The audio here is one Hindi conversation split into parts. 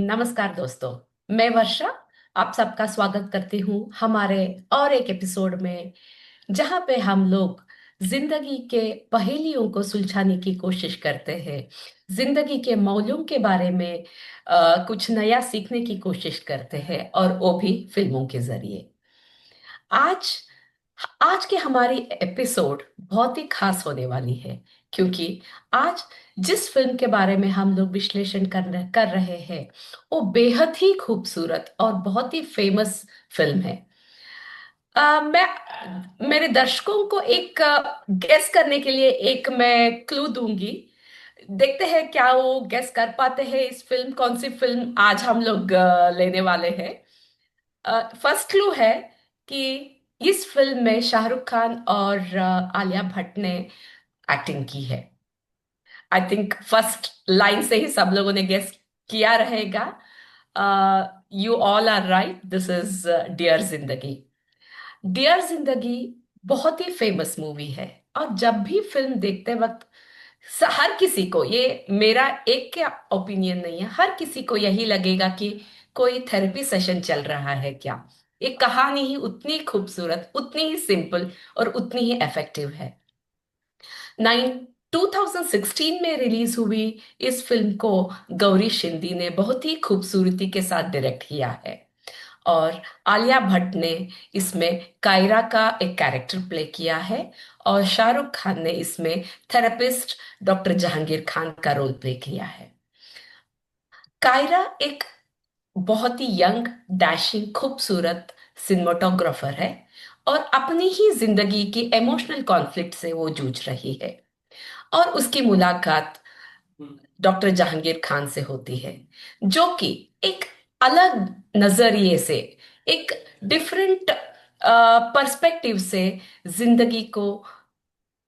नमस्कार दोस्तों। मैं वर्षा आप सबका स्वागत करती हूँ हमारे और एक एपिसोड में, जहाँ पे हम लोग जिंदगी के पहेलियों को सुलझाने की कोशिश करते हैं। जिंदगी के मौलों के बारे में कुछ नया सीखने की कोशिश करते हैं, और वो भी फिल्मों के जरिए। आज आज की हमारी एपिसोड बहुत ही खास होने वाली है, क्योंकि आज जिस फिल्म के बारे में हम लोग विश्लेषण कर रहे हैं वो बेहद ही खूबसूरत और बहुत ही फेमस फिल्म है। मैं मेरे दर्शकों को एक गेस करने के लिए एक मैं क्लू दूंगी। देखते हैं क्या वो गेस कर पाते हैं इस फिल्म, कौन सी फिल्म आज हम लोग लेने वाले हैं। फर्स्ट क्लू है कि इस फिल्म में शाहरुख खान और आलिया भट्ट ने एक्टिंग की है। आई थिंक फर्स्ट लाइन से ही सब लोगों ने गेस किया रहेगा। You all are right, this is dear Zindagi. Dear Zindagi बहुत ही फेमस मूवी है, और जब भी फिल्म देखते वक्त हर किसी को, ये मेरा एक के ओपिनियन नहीं है, हर किसी को यही लगेगा कि कोई थेरेपी सेशन चल रहा है क्या। एक कहानी ही उतनी खूबसूरत, उतनी ही सिंपल और उतनी ही इफेक्टिव है। 2016 में रिलीज हुई इस फिल्म को गौरी शिंदे ने बहुत ही खूबसूरती के साथ डायरेक्ट किया है, और आलिया भट्ट ने इसमें कायरा का एक कैरेक्टर प्ले किया है, और शाहरुख खान ने इसमें थेरेपिस्ट डॉक्टर जहांगीर खान का रोल प्ले किया है। कायरा एक बहुत ही यंग, डैशिंग, खूबसूरत सिनेमाटोग्राफर है, और अपनी ही जिंदगी की इमोशनल कॉन्फ्लिक्ट से वो जूझ रही है, और उसकी मुलाकात डॉक्टर जहांगीर खान से होती है, जो कि एक अलग नजरिए से, एक डिफरेंट पर्सपेक्टिव से जिंदगी को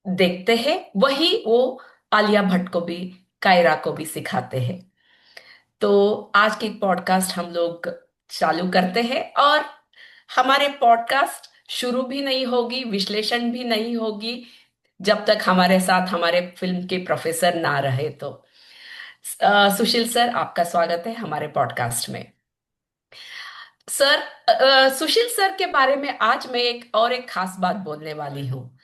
देखते हैं। वही वो आलिया भट्ट को भी, कायरा को भी सिखाते हैं। तो आज की पॉडकास्ट हम लोग चालू करते हैं, और हमारे पॉडकास्ट शुरू भी नहीं होगी, विश्लेषण भी नहीं होगी, जब तक हमारे साथ हमारे फिल्म के प्रोफेसर ना रहे। तो सुशील सर, आपका स्वागत है हमारे पॉडकास्ट में। सर, सुशील सर के बारे में आज मैं एक खास बात बोलने वाली हूँ।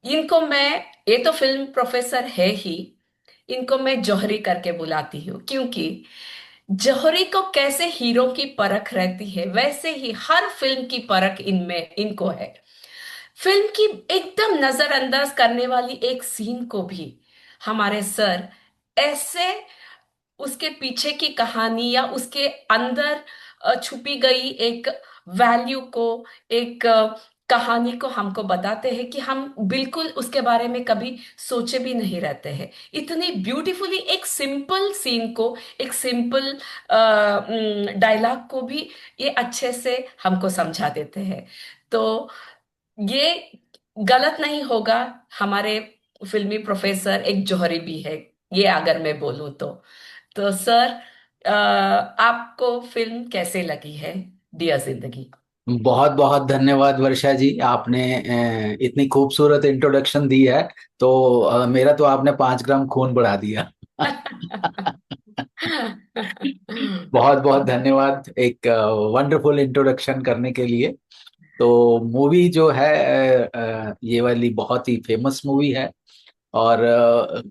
इनको मैं, ये तो फिल्म प्रोफेसर है ही, इनको मैं जौहरी करके बुलाती हूँ, क्योंकि जौहरी को कैसे हीरो की परख रहती है, वैसे ही हर फिल्म की परख इनमें इनको है। फिल्म की एकदम नजरअंदाज करने वाली एक सीन को भी हमारे सर ऐसे उसके पीछे की कहानी या उसके अंदर छुपी गई एक वैल्यू को, एक कहानी को हमको बताते हैं कि हम बिल्कुल उसके बारे में कभी सोचे भी नहीं रहते हैं। इतनी ब्यूटीफुली एक सिंपल सीन को, एक सिंपल डायलॉग को भी ये अच्छे से हमको समझा देते हैं। तो ये गलत नहीं होगा, हमारे फिल्मी प्रोफेसर एक जौहरी भी है, ये अगर मैं बोलूं तो सर, आपको फिल्म कैसे लगी है डियर जिंदगी? बहुत बहुत धन्यवाद वर्षा जी। आपने इतनी खूबसूरत इंट्रोडक्शन दी है। तो मेरा तो आपने 5 ग्राम खून बढ़ा दिया। बहुत बहुत धन्यवाद एक वंडरफुल इंट्रोडक्शन करने के लिए। तो मूवी जो है ये वाली बहुत ही फेमस मूवी है और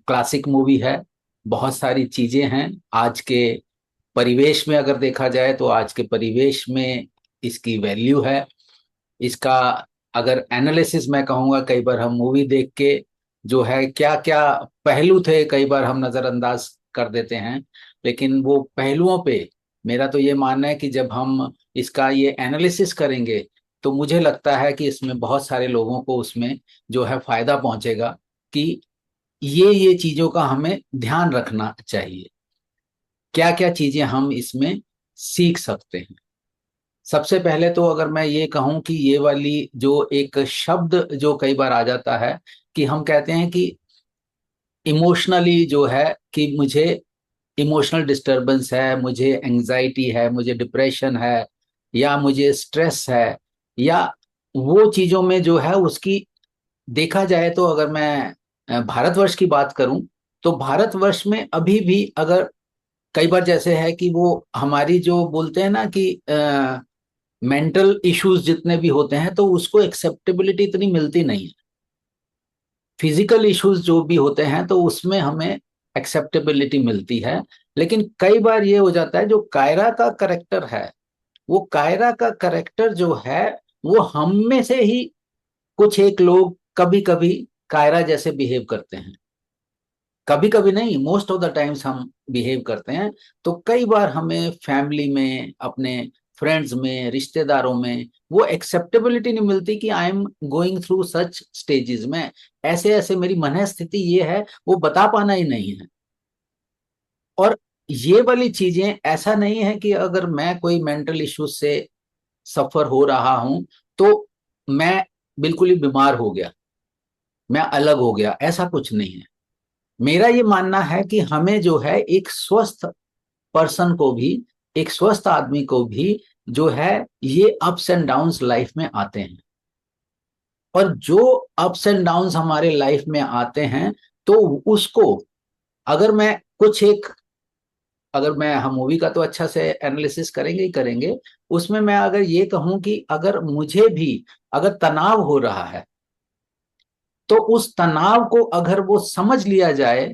क्लासिक मूवी है। बहुत सारी चीजें हैं आज के परिवेश में, अगर देखा जाए तो आज के परिवेश में इसकी वैल्यू है। इसका अगर एनालिसिस मैं कहूँगा, कई बार हम मूवी देख के जो है क्या क्या पहलू थे कई बार हम नज़रअंदाज कर देते हैं, लेकिन वो पहलुओं पे मेरा तो ये मानना है कि जब हम इसका ये एनालिसिस करेंगे तो मुझे लगता है कि इसमें बहुत सारे लोगों को उसमें जो है फायदा पहुंचेगा कि ये चीजों का हमें ध्यान रखना चाहिए। क्या क्या चीजें हम इसमें सीख सकते हैं। सबसे पहले तो अगर मैं ये कहूं कि ये वाली जो एक शब्द जो कई बार आ जाता है कि हम कहते हैं कि इमोशनली जो है कि मुझे इमोशनल डिस्टरबेंस है, मुझे एंजाइटी है, मुझे डिप्रेशन है, या मुझे स्ट्रेस है, या वो चीजों में जो है उसकी देखा जाए तो अगर मैं भारतवर्ष की बात करूं तो भारतवर्ष में अभी भी अगर कई बार जैसे है कि वो हमारी जो बोलते हैं ना कि मेंटल इश्यूज जितने भी होते हैं तो उसको एक्सेप्टेबिलिटी इतनी मिलती नहीं है। फिजिकल इश्यूज जो भी होते हैं तो उसमें हमें एक्सेप्टेबिलिटी मिलती है। लेकिन कई बार ये हो जाता है, जो कायरा का करेक्टर है, वो कायरा का करेक्टर जो है, वो हम में से ही कुछ एक लोग कभी कभी कायरा जैसे बिहेव करते हैं। कभी कभी नहीं, मोस्ट ऑफ द टाइम्स हम बिहेव करते हैं। तो कई बार हमें फैमिली में, अपने फ्रेंड्स में, रिश्तेदारों में वो एक्सेप्टेबिलिटी नहीं मिलती कि आई am going through such stages में, ऐसे ऐसे मेरी मन स्थिति ये है, वो बता पाना ही नहीं है। और ये वाली चीजें, ऐसा नहीं है कि अगर मैं कोई मेंटल इश्यू से सफर हो रहा हूं तो मैं बिल्कुल ही बीमार हो गया, मैं अलग हो गया, ऐसा कुछ नहीं है। मेरा ये मानना है कि हमें जो है एक स्वस्थ पर्सन को भी, एक स्वस्थ आदमी को भी जो है, ये अप्स एंड डाउन्स लाइफ में आते हैं। और जो अप्स एंड डाउन्स हमारे लाइफ में आते हैं, तो उसको अगर मैं कुछ एक, अगर मैं, हम मूवी का तो अच्छा से एनालिसिस करेंगे ही करेंगे, उसमें मैं अगर ये कहूं कि अगर मुझे भी अगर तनाव हो रहा है, तो उस तनाव को अगर वो समझ लिया जाए,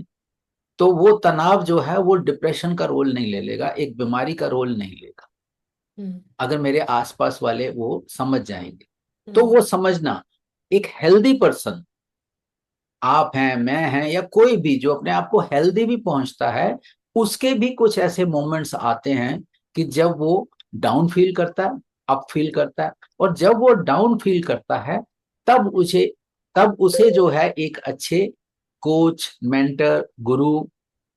तो वो तनाव जो है वो डिप्रेशन का रोल नहीं ले लेगा, एक बीमारी का रोल नहीं लेगा। हम्म। अगर मेरे आसपास वाले वो समझ जाएंगे, तो हम्म। वो समझना, एक हेल्दी पर्सन, आप हैं, मैं हैं, या कोई भी जो अपने आप को हेल्दी भी पहुंचता है, उसके भी कुछ ऐसे मोमेंट्स आते हैं कि जब वो डाउन फील करता है, अप फील करता है। और जब वो डाउन फील करता है, तब उसे तब उसे जो है एक अच्छे कोच, मेंटर, गुरु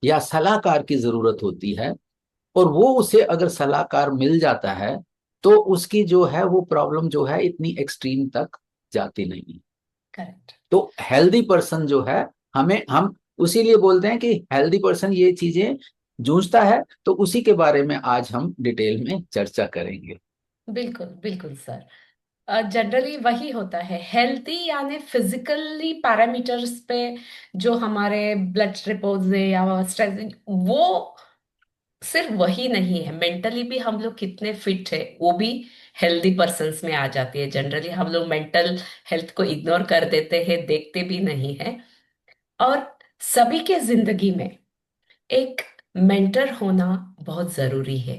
या सलाहकार की जरूरत होती है। और वो उसे अगर सलाहकार मिल जाता है, तो उसकी जो है वो प्रॉब्लम जो है इतनी एक्सट्रीम तक जाती नहीं। करेक्ट। तो हेल्दी पर्सन जो है, हम उसीलिए बोलते हैं कि हेल्दी पर्सन ये चीजें जूझता है। तो उसी के बारे में आज हम डिटेल में चर्चा करेंगे। बिल्कुल बिल्कुल सर। जनरली वही होता है हेल्थी, यानी फिजिकली पैरामीटर्स पे जो हमारे ब्लड रिपोर्ट्स है या स्ट्रेस, वो सिर्फ वही नहीं है, मेंटली भी हम लोग कितने फिट है वो भी हेल्दी पर्सन्स में आ जाती है। जनरली हम लोग मेंटल हेल्थ को इग्नोर कर देते हैं, देखते भी नहीं है। और सभी के जिंदगी में एक मेंटर होना बहुत जरूरी है।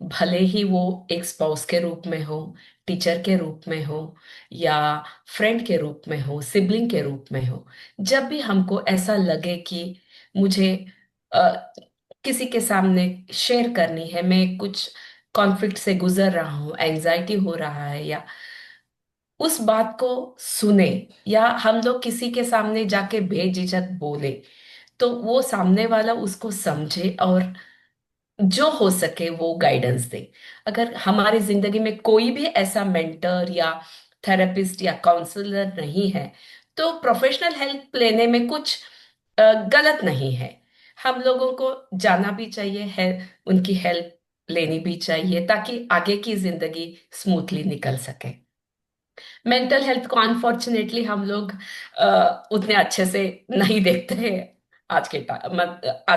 भले ही वो एक स्पाउस के रूप में हो, टीचर के रूप में हो, या फ्रेंड के रूप में हो, सिबलिंग के रूप में हो। जब भी हमको ऐसा लगे कि मुझे अ, किसी के सामने शेयर करनी है, मैं कुछ कॉन्फ्लिक्ट से गुजर रहा हूँ, एंजाइटी हो रहा है, या उस बात को सुने, या हम लोग किसी के सामने जाके बेझिझक बोले, तो वो सामने वाला उसको समझे और जो हो सके वो गाइडेंस दे। अगर हमारी जिंदगी में कोई भी ऐसा मेंटर या थेरेपिस्ट या काउंसलर नहीं है, तो प्रोफेशनल हेल्प लेने में कुछ गलत नहीं है। हम लोगों को जाना भी चाहिए है, उनकी हेल्प लेनी भी चाहिए, ताकि आगे की जिंदगी स्मूथली निकल सके। मेंटल हेल्थ को अनफॉर्चुनेटली हम लोग उतने अच्छे से नहीं देखते हैं आज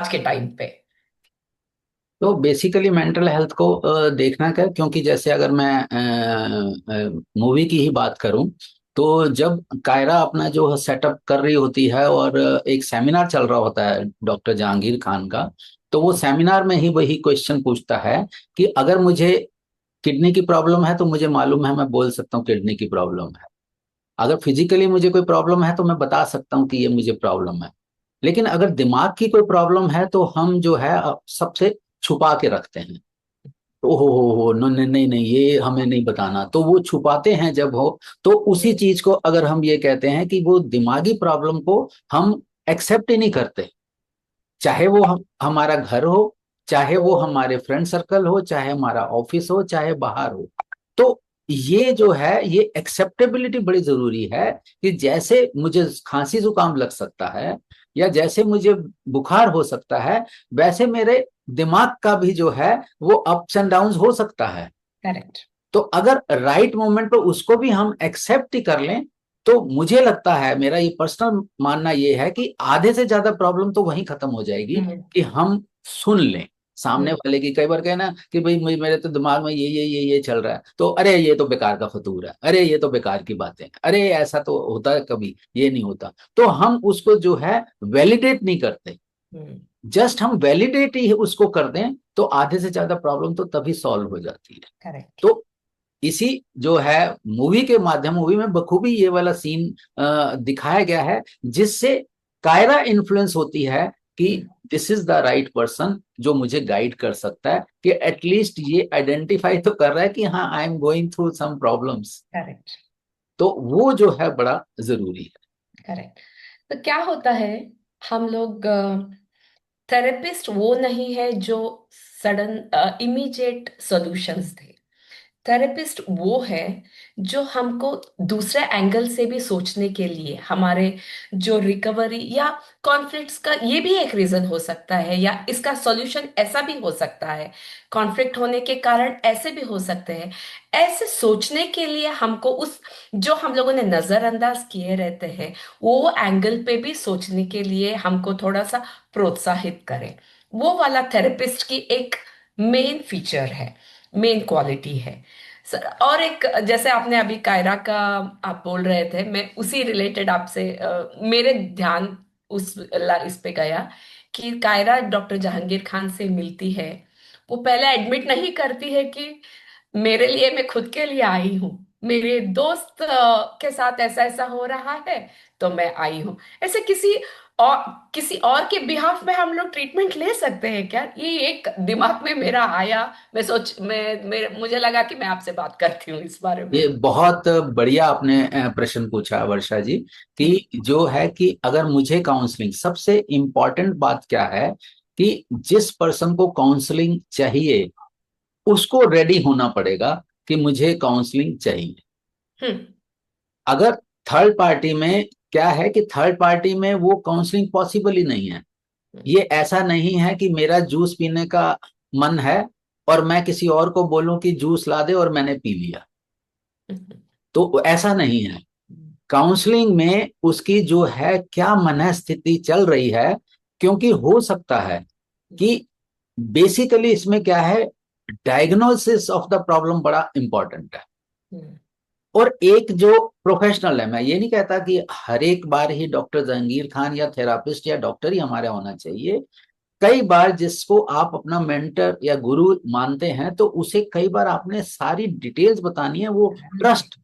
के टाइम पे। तो बेसिकली मेंटल हेल्थ को देखना क्या, क्योंकि जैसे अगर मैं मूवी की ही बात करूं, तो जब कायरा अपना जो सेटअप कर रही होती है और एक सेमिनार चल रहा होता है डॉक्टर जहांगीर खान का, तो वो सेमिनार में ही वही क्वेश्चन पूछता है कि अगर मुझे किडनी की प्रॉब्लम है तो मुझे मालूम है, मैं बोल सकता हूँ किडनी की प्रॉब्लम है। अगर फिजिकली मुझे कोई प्रॉब्लम है तो मैं बता सकता हूँ कि ये मुझे प्रॉब्लम है। लेकिन अगर दिमाग की कोई प्रॉब्लम है तो हम जो है सबसे छुपा के रखते हैं। ओहो हो, नहीं नहीं नहीं, ये हमें नहीं बताना, तो वो छुपाते हैं जब हो। तो उसी चीज को अगर हम ये कहते हैं कि वो दिमागी प्रॉब्लम को हम एक्सेप्ट ही नहीं करते, चाहे वो हमारा घर हो, चाहे वो हमारे फ्रेंड सर्कल हो, चाहे हमारा ऑफिस हो, चाहे बाहर हो। तो ये जो है, ये एक्सेप्टेबिलिटी बड़ी जरूरी है कि जैसे मुझे खांसी जुकाम लग सकता है, या जैसे मुझे बुखार हो सकता है, वैसे मेरे दिमाग का भी जो है वो अप्स एंड डाउन्स हो सकता है। करेक्ट। तो अगर राइट मोमेंट पे उसको भी हम एक्सेप्ट ही कर लें, तो मुझे लगता है, मेरा ये पर्सनल मानना ये है कि आधे से ज्यादा प्रॉब्लम तो वहीं खत्म हो जाएगी हम्म। कि हम सुन लें। सामने वाले की कई बार कहना कि भाई मेरे तो दिमाग में ये चल रहा है, तो अरे ये तो बेकार का फतूर है, अरे ये तो बेकार की बातें हैं, अरे ऐसा तो होता है कभी, ये नहीं होता। तो हम उसको जो है वैलिडेट नहीं करते, हम्म। जस्ट हम वैलिडेट ही उसको कर दें तो आधे से ज्यादा प्रॉब्लम तो तभी सॉल्व हो जाती है। करेक्ट। तो इसी जो है मूवी के माध्यम, मूवी में बखूबी ये वाला सीन दिखाया गया है, जिससे कायरा इन्फ्लुएंस होती है कि this is the right person जो मुझे गाइड कर सकता है, कि एटलीस्ट ये आइडेंटिफाई तो कर रहा है कि हाँ I am going through some problems. Correct. तो वो जो है बड़ा जरूरी है। करेक्ट। तो क्या होता है, हम लोग, थेरेपिस्ट वो नहीं है जो सडन इमीडिएट सॉल्यूशंस दे। थेरेपिस्ट वो है जो हमको दूसरे एंगल से भी सोचने के लिए, हमारे जो रिकवरी या कॉन्फ्लिक्ट्स का ये भी एक रीजन हो सकता है, या इसका सॉल्यूशन ऐसा भी हो सकता है, कॉन्फ्लिक्ट होने के कारण ऐसे भी हो सकते हैं, ऐसे सोचने के लिए हमको उस जो हम लोगों ने नजरअंदाज किए रहते हैं वो एंगल पे भी सोचने के लिए हमको थोड़ा सा प्रोत्साहित करें। वो वाला थेरेपिस्ट की एक मेन फीचर है, मेन क्वालिटी है सर। और एक, जैसे आपने अभी कायरा का आप बोल रहे थे, मैं उसी रिलेटेड आपसे मेरे ध्यान इस पे गया कि कायरा डॉक्टर जहांगीर खान से मिलती है। वो पहले एडमिट नहीं करती है कि मेरे लिए, मैं खुद के लिए आई हूँ, मेरे दोस्त के साथ ऐसा ऐसा हो रहा है तो मैं आई हूँ। ऐसे और किसी और के बिहाफ में हम लोग ट्रीटमेंट ले सकते हैं क्या? ये एक दिमाग में मेरा आया, मुझे लगा कि मैं आपसे बात करती हूँ इस बारे में। ये बहुत बढ़िया आपने प्रश्न पूछा वर्षा जी, हम्म। कि जो है कि अगर मुझे काउंसलिंग, सबसे इम्पोर्टेंट बात क्या है कि जिस पर्सन को काउंसलिंग चाहिए उसको रेडी होना पड़ेगा कि मुझे काउंसलिंग चाहिए। हम्म। अगर थर्ड पार्टी में क्या है कि थर्ड पार्टी में वो काउंसलिंग पॉसिबल ही नहीं है। ये ऐसा नहीं है कि मेरा जूस पीने का मन है और मैं किसी और को बोलूं कि जूस ला दे और मैंने पी लिया, हम्म। तो ऐसा नहीं है। काउंसलिंग में उसकी जो है क्या मनःस्थिति चल रही है, क्योंकि हो सकता है कि बेसिकली इसमें क्या है, डायग्नोसिस ऑफ द प्रॉब्लम बड़ा इंपॉर्टेंट है। हम्म। और एक जो प्रोफेशनल है, मैं ये नहीं कहता कि हर एक बार ही डॉक्टर जहांगीर खान या थेरापिस्ट या डॉक्टर ही हमारे होना चाहिए। कई बार जिसको आप अपना मेंटर या गुरु मानते हैं तो उसे कई बार आपने सारी डिटेल्स बतानी है, वो ट्रस्ट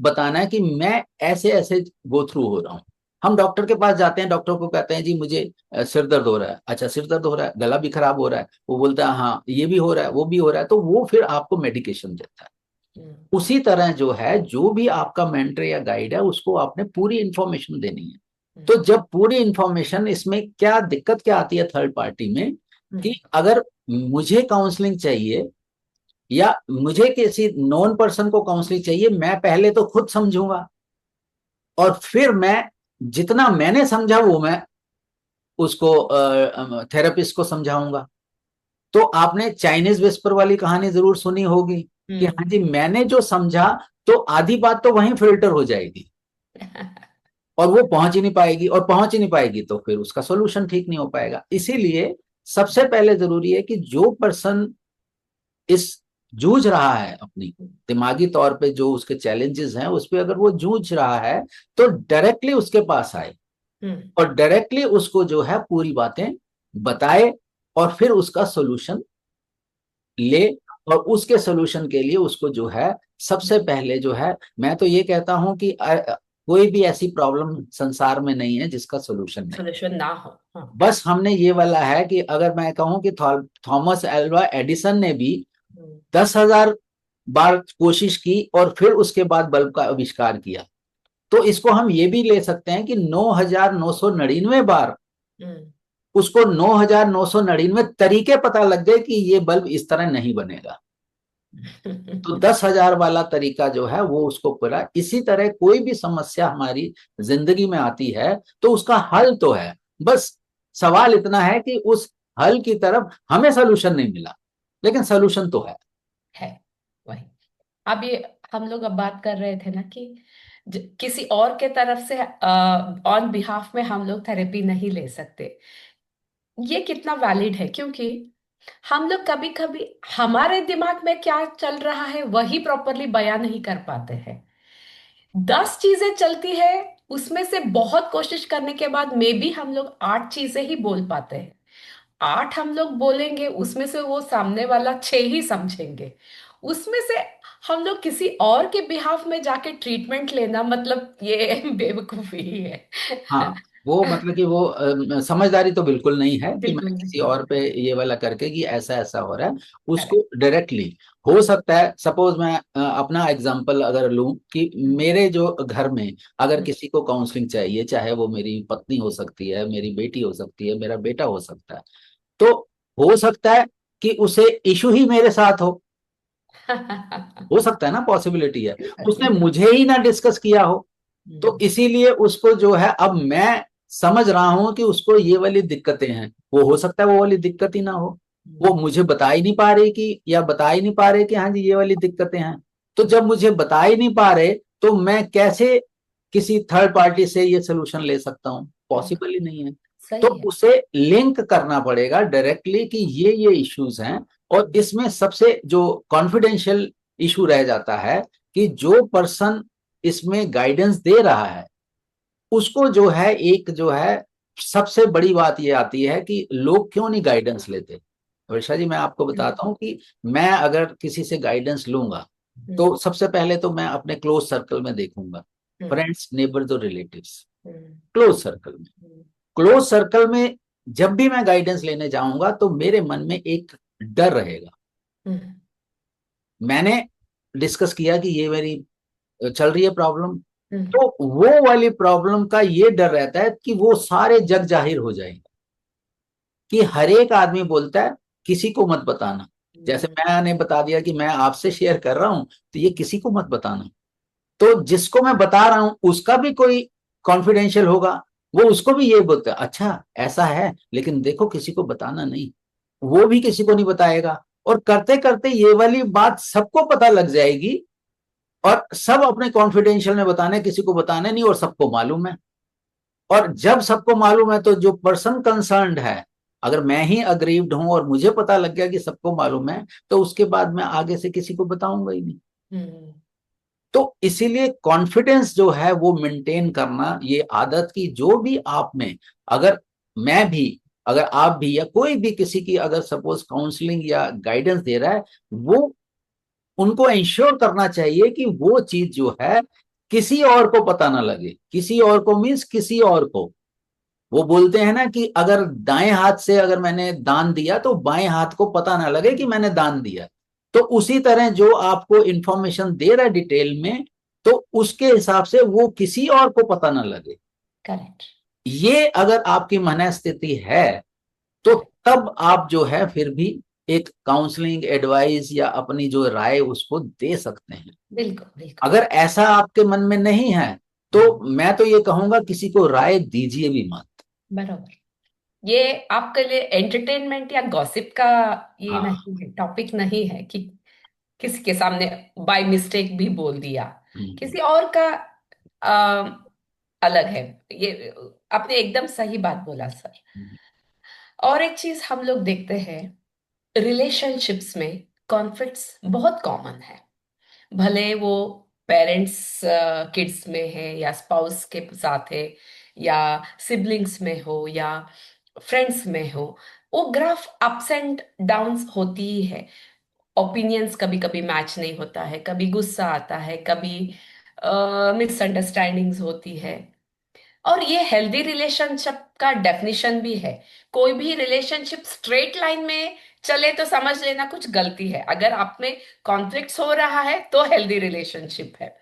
बताना है कि मैं ऐसे ऐसे गो थ्रू हो रहा हूँ। हम डॉक्टर के पास जाते हैं, डॉक्टर को कहते हैं जी मुझे सिर दर्द हो रहा है, अच्छा सिर दर्द हो रहा है, गला भी खराब हो रहा है, वो बोलता है हाँ ये भी हो रहा है वो भी हो रहा है, तो वो फिर आपको मेडिकेशन देता है। हम्म। उसी तरह जो है, जो भी आपका मेंटर या गाइड है उसको आपने पूरी इंफॉर्मेशन देनी है। तो जब पूरी इंफॉर्मेशन, इसमें क्या दिक्कत क्या आती है थर्ड पार्टी में, कि अगर मुझे काउंसलिंग चाहिए या मुझे किसी नॉन पर्सन को काउंसलिंग चाहिए, मैं पहले तो खुद समझूंगा और फिर मैं जितना मैंने समझा वो मैं उसको थेरेपिस्ट को समझाऊंगा। तो आपने चाइनीज विस्पर वाली कहानी जरूर सुनी होगी कि हाँ जी मैंने जो समझा, तो आधी बात तो वहीं फिल्टर हो जाएगी और वो पहुंच ही नहीं पाएगी, और पहुंच ही नहीं पाएगी तो फिर उसका सोल्यूशन ठीक नहीं हो पाएगा। इसीलिए सबसे पहले जरूरी है कि जो पर्सन इस जूझ रहा है अपनी दिमागी तौर पे, जो उसके चैलेंजेस हैं उस पे अगर वो जूझ रहा है, तो डायरेक्टली उसके पास आए हम्म। और डायरेक्टली उसको जो है पूरी बातें बताए और फिर उसका सोल्यूशन ले। और उसके सोल्यूशन के लिए उसको जो है सबसे पहले जो है, मैं तो ये कहता हूं कि कोई भी ऐसी प्रॉब्लम संसार में नहीं है जिसका सोल्यूशन नहीं। सोल्यूशन ना हो। हाँ। बस हमने ये वाला है कि अगर मैं कहूं कि थॉमस एल्वा एडिसन ने भी हम्म। 10,000 बार कोशिश की और फिर उसके बाद बल्ब का आविष्कार किया, तो इसको हम ये भी ले सकते हैं कि 9,999 बार हम्म। उसको 9,999 तरीके पता लग गए कि ये बल्ब इस तरह नहीं बनेगा। तो 10,000 वाला तरीका जो है वो उसको पूरा, इसी तरह कोई भी समस्या हमारी जिंदगी में आती है तो उसका हल तो है, बस सवाल इतना है कि उस हल की तरफ हमें सोल्यूशन नहीं मिला, लेकिन सोल्यूशन तो है। है वही। अब ये हम लोग अब बात कर रहे थे ना कि किसी और के तरफ से ऑन बिहाफ में हम लोग थेरेपी नहीं ले सकते। ये कितना वैलिड है, क्योंकि हम लोग कभी कभी हमारे दिमाग में क्या चल रहा है वही प्रॉपरली बयान नहीं कर पाते हैं। 10 चीजें चलती है, उसमें से बहुत कोशिश करने के बाद मे बी हम लोग 8 चीजें ही बोल पाते हैं। 8 हम लोग बोलेंगे, उसमें से वो सामने वाला 6 ही समझेंगे। उसमें से हम लोग किसी और के बिहाफ में जाके ट्रीटमेंट लेना, मतलब ये बेवकूफी ही है। हाँ, वो मतलब कि वो समझदारी तो बिल्कुल नहीं है कि मैं बिल्कुल किसी नहीं और पे ये वाला करके कि ऐसा ऐसा हो रहा है। उसको है। डायरेक्टली, हो सकता है सपोज मैं अपना एग्जांपल अगर लूं कि मेरे जो घर में अगर किसी को काउंसलिंग चाहिए, चाहे वो मेरी पत्नी हो सकती है, मेरी बेटी हो सकती है, मेरा बेटा हो सकता है, तो हो सकता है कि उसे इशू ही मेरे साथ हो सकता है ना, पॉसिबिलिटी है उसने मुझे ही ना डिस्कस किया हो। तो इसीलिए उसको जो है, अब मैं समझ रहा हूं कि उसको ये वाली दिक्कतें हैं, वो हो सकता है वो वाली दिक्कत ही ना हो, वो मुझे बता ही नहीं पा रही कि, या बता ही नहीं पा रहे कि हाँ जी ये वाली दिक्कतें हैं। तो जब मुझे बता ही नहीं पा रहे, तो मैं कैसे किसी थर्ड पार्टी से ये सोल्यूशन ले सकता हूँ? बिल्कुल पॉसिबल ही नहीं है। तो सही है। उसे लिंक करना पड़ेगा डायरेक्टली कि ये इश्यूज हैं। और इसमें सबसे जो कॉन्फिडेंशियल इशू रह जाता है कि जो पर्सन इसमें गाइडेंस दे रहा है उसको जो है, एक जो है सबसे बड़ी बात ये आती है कि लोग क्यों नहीं गाइडेंस लेते। वर्षा जी, मैं आपको बताता हूँ कि मैं अगर किसी से गाइडेंस लूंगा हम्म, तो सबसे पहले तो मैं अपने क्लोज सर्कल में देखूंगा, हम्म, फ्रेंड्स, नेबर्स और रिलेटिव्स, हम्म, क्लोज सर्कल में। हम्म, क्लोज सर्कल में जब भी मैं गाइडेंस लेने जाऊंगा तो मेरे मन में एक डर रहेगा। हम्म, मैंने डिस्कस किया कि ये मेरी चल रही है प्रॉब्लम, हम्म, तो वो वाली प्रॉब्लम का ये डर रहता है कि वो सारे जग जाहिर हो जाएंगे, कि हर एक आदमी बोलता है किसी को मत बताना। जैसे मैंने बता दिया कि मैं आपसे शेयर कर रहा हूं, तो ये किसी को मत बताना। तो जिसको मैं बता रहा हूं उसका भी कोई कॉन्फिडेंशियल होगा, वो उसको भी ये बोलता है अच्छा ऐसा है, लेकिन देखो किसी को बताना नहीं। वो भी किसी को नहीं बताएगा, और करते करते ये वाली बात सबको पता लग जाएगी, और सब अपने कॉन्फिडेंशियल में बताने, किसी को बताने नहीं, और सबको मालूम है। और जब सबको मालूम है तो जो पर्सन कंसर्न्ड है, अगर मैं ही अग्रीव्ड हूं और मुझे पता लग गया कि सबको मालूम है, तो उसके बाद मैं आगे से किसी को बताऊंगा ही नहीं। हम्म, तो इसीलिए कॉन्फिडेंस जो है वो मेंटेन करना, ये आदत की जो भी आप में, अगर मैं भी, अगर आप भी, या कोई भी किसी की अगर सपोज काउंसलिंग या गाइडेंस दे रहा है, वो उनको इंश्योर करना चाहिए कि वो चीज जो है किसी और को पता ना लगे। किसी और को मीन्स किसी और को, वो बोलते हैं ना कि अगर दाएं हाथ से अगर मैंने दान दिया तो बाएं हाथ को पता ना लगे कि मैंने दान दिया। तो उसी तरह जो आपको इंफॉर्मेशन दे रहा है डिटेल में, तो उसके हिसाब से वो किसी और को पता ना लगे। करेक्ट, ये अगर आपकी मनस्थिति है, तो करेक्ट, तब आप जो है फिर भी एक काउंसलिंग एडवाइस या अपनी जो राय उसको दे सकते हैं। बिल्कुल बिल्कुल। अगर ऐसा आपके मन में नहीं है, तो मैं तो ये कहूंगा किसी को राय दीजिए भी मत। बराबर। ये आपके लिए एंटरटेनमेंट या गॉसिप का ये हाँ। नहीं है, टॉपिक नहीं है कि किसी के सामने बाय मिस्टेक भी बोल दिया। हम्म, किसी और का अ, अलग है। ये आपने एकदम सही बात बोला सर। हम्म, और एक चीज हम लोग देखते हैं, रिलेशनशिप्स में कॉन्फ्लिक्ट्स बहुत कॉमन है। भले वो पेरेंट्स किड्स में है, या स्पाउस के साथ है, या सिबलिंग्स में हो, या फ्रेंड्स में हो, वो ग्राफ अप्स एंड डाउन्स होती ही है। ओपिनियंस कभी कभी मैच नहीं होता है, कभी गुस्सा आता है, कभी मिसअंडरस्टैंडिंग्स होती है। और ये हेल्दी रिलेशनशिप का डेफिनेशन भी है। कोई भी रिलेशनशिप स्ट्रेट लाइन में चले तो समझ लेना कुछ गलती है। अगर आप में कॉन्फ्लिक्ट्स हो रहा है तो हेल्दी रिलेशनशिप है।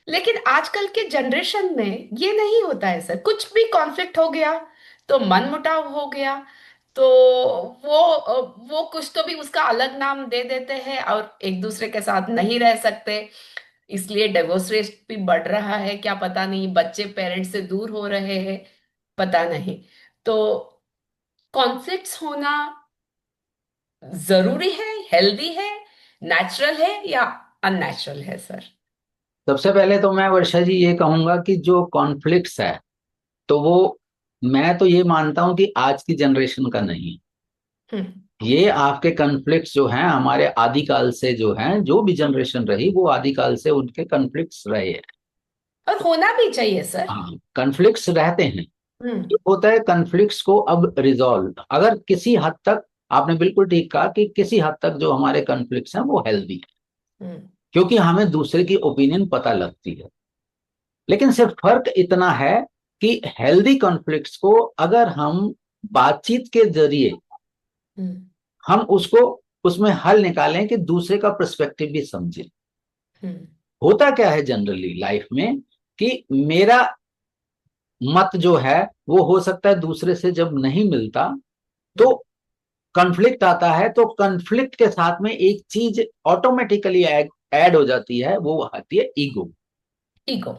लेकिन आजकल के जनरेशन में ये नहीं होता है सर। कुछ भी कॉन्फ्लिक्ट हो गया तो मनमुटाव हो गया, तो वो कुछ तो भी उसका अलग नाम दे देते हैं और एक दूसरे के साथ नहीं रह सकते। इसलिए डिवोर्स रेट भी बढ़ रहा है, क्या पता नहीं, बच्चे पेरेंट्स से दूर हो रहे हैं, पता नहीं। तो कॉन्फ्लिक्ट्स होना जरूरी है, हेल्दी है, नेचुरल है या अननेचुरल है सर? सबसे पहले तो मैं वर्षा जी ये कहूंगा कि जो कॉन्फ्लिक्ट्स है, तो वो, मैं तो ये मानता हूं कि आज की जनरेशन का नहीं, हम्म, ये आपके कन्फ्लिक्ट्स जो हैं हमारे आदिकाल से, जो हैं जो भी जनरेशन रही वो आदिकाल से उनके कन्फ्लिक्ट्स रहे हैं। और होना भी चाहिए सर। हाँ, कन्फ्लिक्ट्स रहते हैं। हम्म। ये होता है कन्फ्लिक्ट्स को अब रिजॉल्व, अगर किसी हद तक, आपने बिल्कुल ठीक कहा कि किसी हद तक जो हमारे कन्फ्लिक्ट्स हैं वो हेल्दी है, हम्म। क्योंकि हमें दूसरे की ओपिनियन पता लगती है। लेकिन सिर्फ फर्क इतना है कि हेल्दी कॉन्फ्लिक्ट्स को अगर हम बातचीत के जरिए हम्म। हम उसको, उसमें हल निकालें कि दूसरे का पर्सपेक्टिव भी समझें। हम्म। होता क्या है जनरली लाइफ में कि मेरा मत जो है वो हो सकता है दूसरे से जब नहीं मिलता तो कॉन्फ्लिक्ट आता है, तो कॉन्फ्लिक्ट के साथ में एक चीज ऑटोमेटिकली ऐड हो जाती है, वो आती है ईगो। ईगो।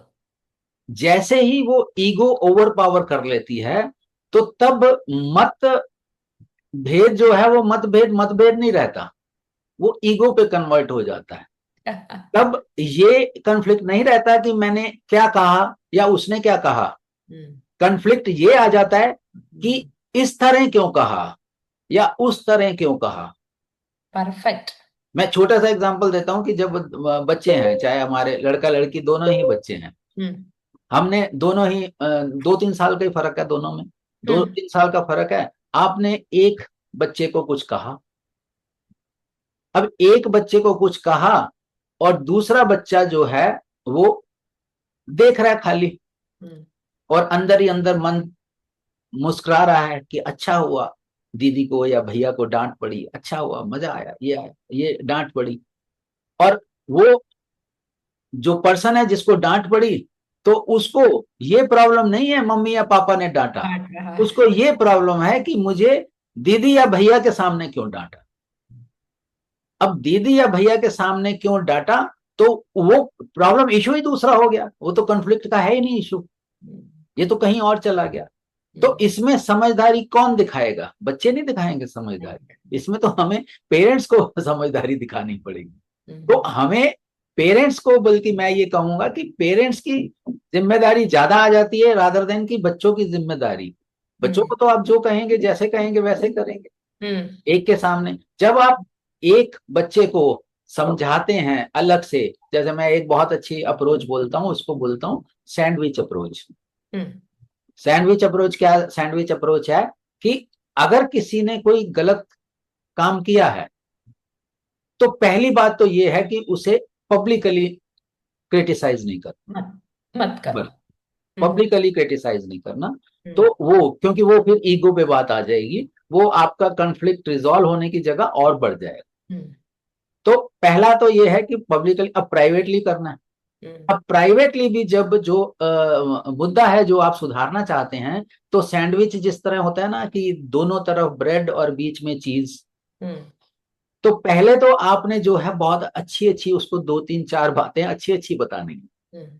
जैसे ही वो ईगो ओवर पावर कर लेती है तो तब मत भेद जो है वो मतभेद मतभेद नहीं रहता, वो ईगो पे कन्वर्ट हो जाता है। तब ये कन्फ्लिक्ट नहीं रहता कि मैंने क्या कहा या उसने क्या कहा, हम्म। कन्फ्लिक्ट ये आ जाता है कि इस तरह क्यों कहा या उस तरह क्यों कहा। परफेक्ट। मैं छोटा सा एग्जांपल देता हूं कि जब बच्चे हैं, चाहे हमारे लड़का लड़की दोनों ही बच्चे हैं, हम्म। हमने दोनों ही 2-3 साल का ही फर्क है दोनों में, दो हम्म। तीन साल का फर्क है। आपने एक बच्चे को कुछ कहा, अब एक बच्चे को कुछ कहा और दूसरा बच्चा जो है वो देख रहा है खाली, हम्म। और अंदर ही अंदर मन मुस्कुरा रहा है कि अच्छा हुआ दीदी को या भैया को डांट पड़ी, अच्छा हुआ, मजा आया, ये डांट पड़ी। और वो जो पर्सन है जिसको डांट पड़ी, तो उसको ये प्रॉब्लम नहीं है मम्मी या पापा ने डांटा, काट रहा उसको है। ये प्रॉब्लम है कि मुझे दीदी या भैया के सामने क्यों डांटा। अब दीदी या भैया के सामने क्यों डांटा, तो वो प्रॉब्लम, इशू ही दूसरा हो गया, वो तो कन्फ्लिक्ट का है ही नहीं इशू, हम्म। ये तो कहीं और चला गया। तो हम्म। इसमें समझदारी कौन दिखाएगा? बच्चे नहीं दिखाएंगे समझदारी, इसमें तो हमें पेरेंट्स को समझदारी दिखानी पड़ेगी। तो हम्म। हमें पेरेंट्स को, बल्कि मैं ये कहूंगा कि पेरेंट्स की जिम्मेदारी ज्यादा आ जाती है रादर देन की बच्चों की जिम्मेदारी। बच्चों हम्म। को तो आप जो कहेंगे जैसे कहेंगे वैसे करेंगे हम्म। एक के सामने। जब आप एक बच्चे को समझाते हैं अलग से, जैसे मैं एक बहुत अच्छी अप्रोच बोलता हूँ, उसको बोलता हूँ सैंडविच अप्रोच। हम्म। सैंडविच अप्रोच क्या, सैंडविच अप्रोच है कि अगर किसी ने कोई गलत काम किया है तो पहली बात तो ये है कि उसे पब्लिकली क्रिटिसाइज नहीं करना, मत मत करो। बस हम्म। पब्लिकली क्रिटिसाइज नहीं करना। तो हम्म। वो, क्योंकि वो फिर ईगो पे बात आ जाएगी, वो आपका कन्फ्लिक्ट रिजॉल्व होने की जगह और बढ़ जाएगा। हम्म। तो पहला तो ये है कि पब्लिकली, अब प्राइवेटली करना है। हम्म। अब प्राइवेटली भी जब जो मुद्दा है जो आप सुधारना चाहते हैं, तो सैंडविच जिस तरह होता है ना कि दोनों तरफ ब्रेड और बीच में चीज, हम्म। तो पहले तो आपने जो है बहुत अच्छी अच्छी उसको 2-3-4 बातें अच्छी अच्छी बतानी है, हम्म।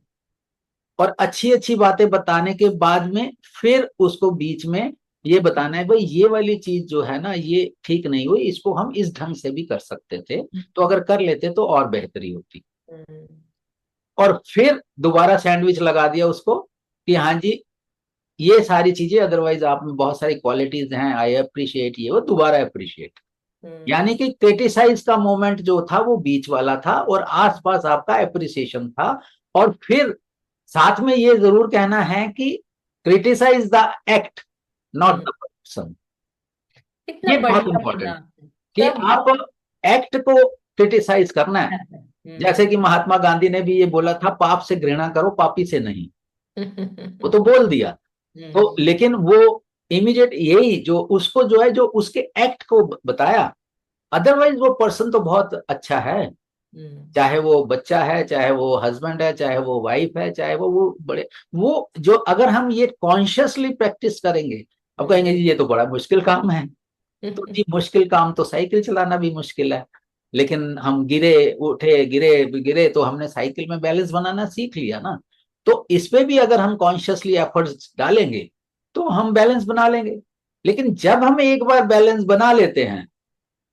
और अच्छी अच्छी बातें बताने के बाद में फिर उसको बीच में ये बताना है भाई ये वाली चीज जो है ना ये ठीक नहीं हुई, इसको हम इस ढंग से भी कर सकते थे, तो अगर कर लेते तो और बेहतरी होती। हम्म। और फिर दोबारा सैंडविच लगा दिया उसको कि हाँ जी ये सारी चीजें, अदरवाइज आप में बहुत सारी क्वालिटीज हैं, आई अप्रिशिएट, ये वो दोबारा अप्रिशिएट। हम्म। यानी कि क्रिटिसाइज का मोमेंट जो था वो बीच वाला था और आसपास आपका अप्रिसिएशन था। और फिर साथ में ये जरूर कहना है कि criticize the act not hmm. The person. कितना ये बहुत बढ़िया बोला इंपॉर्टेंट आपने। कि क्या आप एक्ट को क्रिटिसाइज करना है। जैसे कि महात्मा गांधी ने भी ये बोला था, पाप से घृणा करो पापी से नहीं, वो तो बोल दिया। तो हम्म। लेकिन वो इमीडिएट यही जो उसको जो है जो उसके एक्ट को बताया, अदरवाइज वो पर्सन तो बहुत अच्छा है, हम्म। चाहे वो बच्चा है, चाहे वो हस्बैंड है, चाहे वो वाइफ है, चाहे वो बड़े, वो जो अगर हम ये कॉन्शियसली प्रैक्टिस करेंगे। अब हम्म। कहेंगे जी ये तो बड़ा मुश्किल काम है, तो जी मुश्किल काम तो साइकिल चलाना भी मुश्किल है, लेकिन हम गिरे उठे गिरे गिरे तो हमने साइकिल में बैलेंस बनाना सीख लिया ना। तो इस पे भी अगर हम कॉन्शियसली एफर्ट्स डालेंगे तो हम बैलेंस बना लेंगे। लेकिन जब हम एक बार बैलेंस बना लेते हैं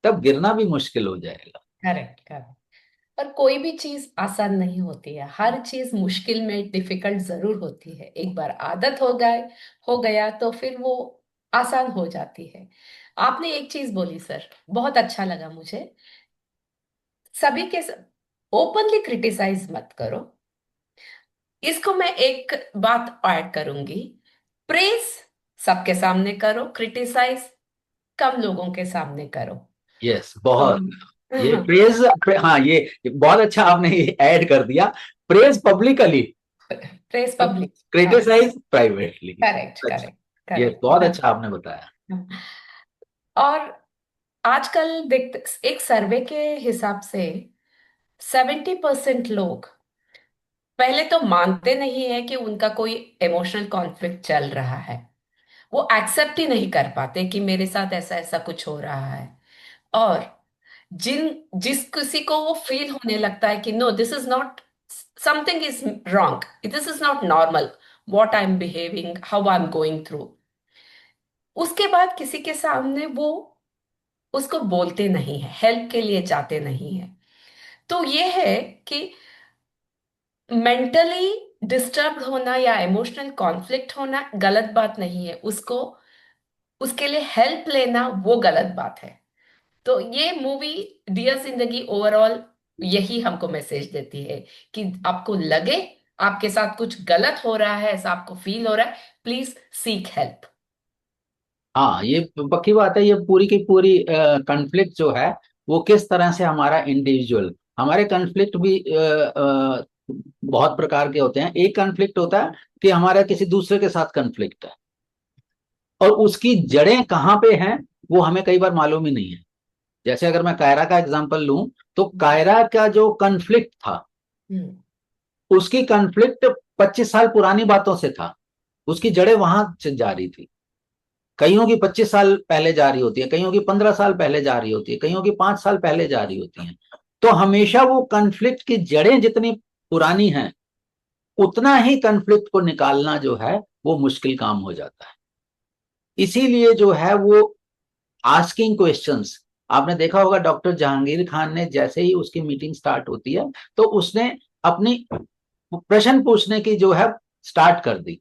तब गिरना भी मुश्किल हो जाएगा। Correct correct. और कोई भी चीज आसान नहीं होती है, हर चीज मुश्किल में डिफिकल्ट जरूर होती है। एक बार आदत हो गया तो फिर वो आसान हो जाती है। आपने एक चीज बोली सर, बहुत अच्छा लगा मुझे। सभी के ओपनली क्रिटिसाइज मत करो। इसको मैं एक बात ऐड करूंगी। प्रेज सबके सामने करो, क्रिटिसाइज कम लोगों के सामने करो। यस, तो बहुत। ये प्रेज, हाँ, ये बहुत अच्छा आपने ये ऐड कर दिया। Praise publicly, praise public. हाँ, क्रिटिसाइज प्राइवेटली। करेक्ट अच्छा, करेक्ट ये बहुत करेक्ट। अच्छा आपने बताया। और आजकल देख, एक सर्वे के हिसाब से 70% लोग पहले तो मानते नहीं है कि उनका कोई इमोशनल कॉन्फ्लिक्ट चल रहा है। वो एक्सेप्ट ही नहीं कर पाते कि मेरे साथ ऐसा ऐसा कुछ हो रहा है। और जिस किसी को वो फील होने लगता है कि no, this is not, something is wrong, this is not normal, what I am behaving, how I am going through, उसके बाद किसी के सामने वो उसको बोलते नहीं है, हेल्प के लिए जाते नहीं है। तो ये है कि मेंटली डिस्टर्ब होना या इमोशनल कॉन्फ्लिक्ट होना गलत बात नहीं है, उसको उसके लिए हेल्प लेना वो गलत बात है। तो ये मूवी डियर जिंदगी ओवरऑल यही हमको मैसेज देती है कि आपको लगे आपके साथ कुछ गलत हो रहा है, ऐसा आपको फील हो रहा है, प्लीज सीक हेल्प। हाँ, ये पक्की बात है। ये पूरी की पूरी कन्फ्लिक्ट जो है वो किस तरह से हमारा इंडिविजुअल, हमारे कन्फ्लिक्ट भी बहुत प्रकार के होते हैं। एक कन्फ्लिक्ट होता है कि हमारा किसी दूसरे के साथ कन्फ्लिक्ट है, और उसकी जड़ें कहाँ पे हैं वो हमें कई बार मालूम ही नहीं है। जैसे अगर मैं कायरा का एग्जांपल लूं, तो कायरा का जो कन्फ्लिक्ट था, हम्म। उसकी कन्फ्लिक्ट 25 साल पुरानी बातों से था। उसकी जड़ें वहां से जा रही थी। कईयों की 25 साल पहले जा रही होती है, कईयों की 15 साल पहले जा रही होती है, कईयों की 5 साल पहले जा रही होती है। तो हमेशा वो कन्फ्लिक्ट की जड़ें जितनी पुरानी हैं, उतना ही कन्फ्लिक्ट को निकालना जो है वो मुश्किल काम हो जाता है। इसीलिए जो है वो आस्किंग क्वेश्चंस, आपने देखा होगा डॉक्टर जहांगीर खान ने जैसे ही उसकी मीटिंग स्टार्ट होती है, तो उसने अपनी प्रश्न पूछने की जो है स्टार्ट कर दी।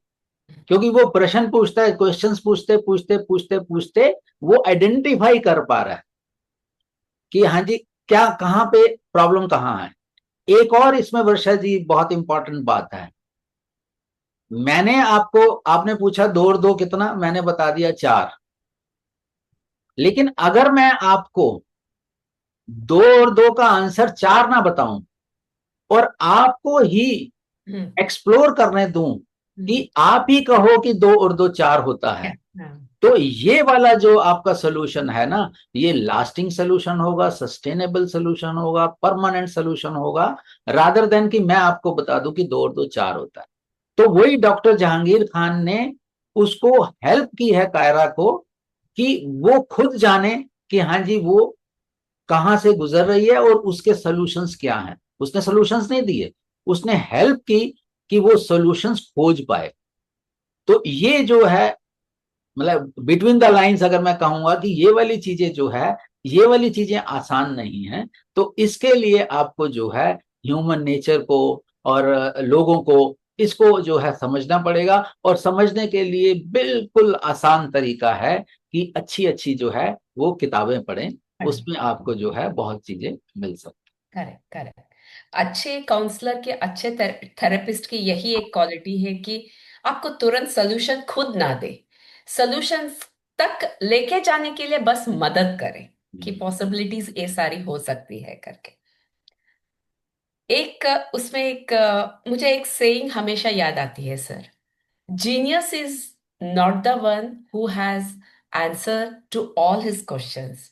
क्योंकि वो प्रश्न पूछता है, क्वेश्चंस पूछते पूछते पूछते पूछते वो आइडेंटिफाई कर पा रहा है कि हाँ जी, क्या, कहाँ पे प्रॉब्लम कहाँ है। एक और इसमें वर्षा जी बहुत इंपॉर्टेंट बात है। मैंने आपको, आपने पूछा दो और दो कितना, मैंने बता दिया चार। लेकिन अगर मैं आपको दो और दो का आंसर चार ना बताऊं, और आपको ही हम्म। एक्सप्लोर करने दूं हम्म। कि आप ही कहो कि दो और दो चार होता है, हाँ। तो ये वाला जो आपका सोल्यूशन है ना, ये लास्टिंग सोल्यूशन होगा, सस्टेनेबल सोल्यूशन होगा, परमानेंट सोल्यूशन होगा, रादर देन कि मैं आपको बता दूं कि दो और दो चार होता है। तो वही डॉक्टर जहांगीर खान ने उसको हेल्प की है कायरा को, कि वो खुद जाने कि हाँ जी वो कहाँ से गुजर रही है और उसके सोल्यूशंस क्या हैं। उसने सोल्यूशंस नहीं दिए, उसने हेल्प की कि वो सोल्यूशंस खोज पाए। तो ये जो है, मतलब बिटवीन द लाइंस अगर मैं कहूंगा कि ये वाली चीजें जो है, ये वाली चीजें आसान नहीं है। तो इसके लिए आपको जो है ह्यूमन नेचर को और लोगों को, इसको जो है समझना पड़ेगा। और समझने के लिए बिल्कुल आसान तरीका है कि अच्छी अच्छी जो है वो किताबें पढ़ें। उसमें आपको जो है बहुत चीजें मिल सकती। Correct correct. अच्छे काउंसलर के, अच्छे थेरेपिस्ट की यही एक क्वालिटी है कि आपको तुरंत सोल्यूशन खुद ना दे, सोल्यूशन तक लेके जाने के लिए बस मदद करे कि पॉसिबिलिटीज ये सारी हो सकती है करके। एक उसमें एक मुझे एक सेइंग हमेशा याद आती है sir. Genius is not the one who has answer to all his questions,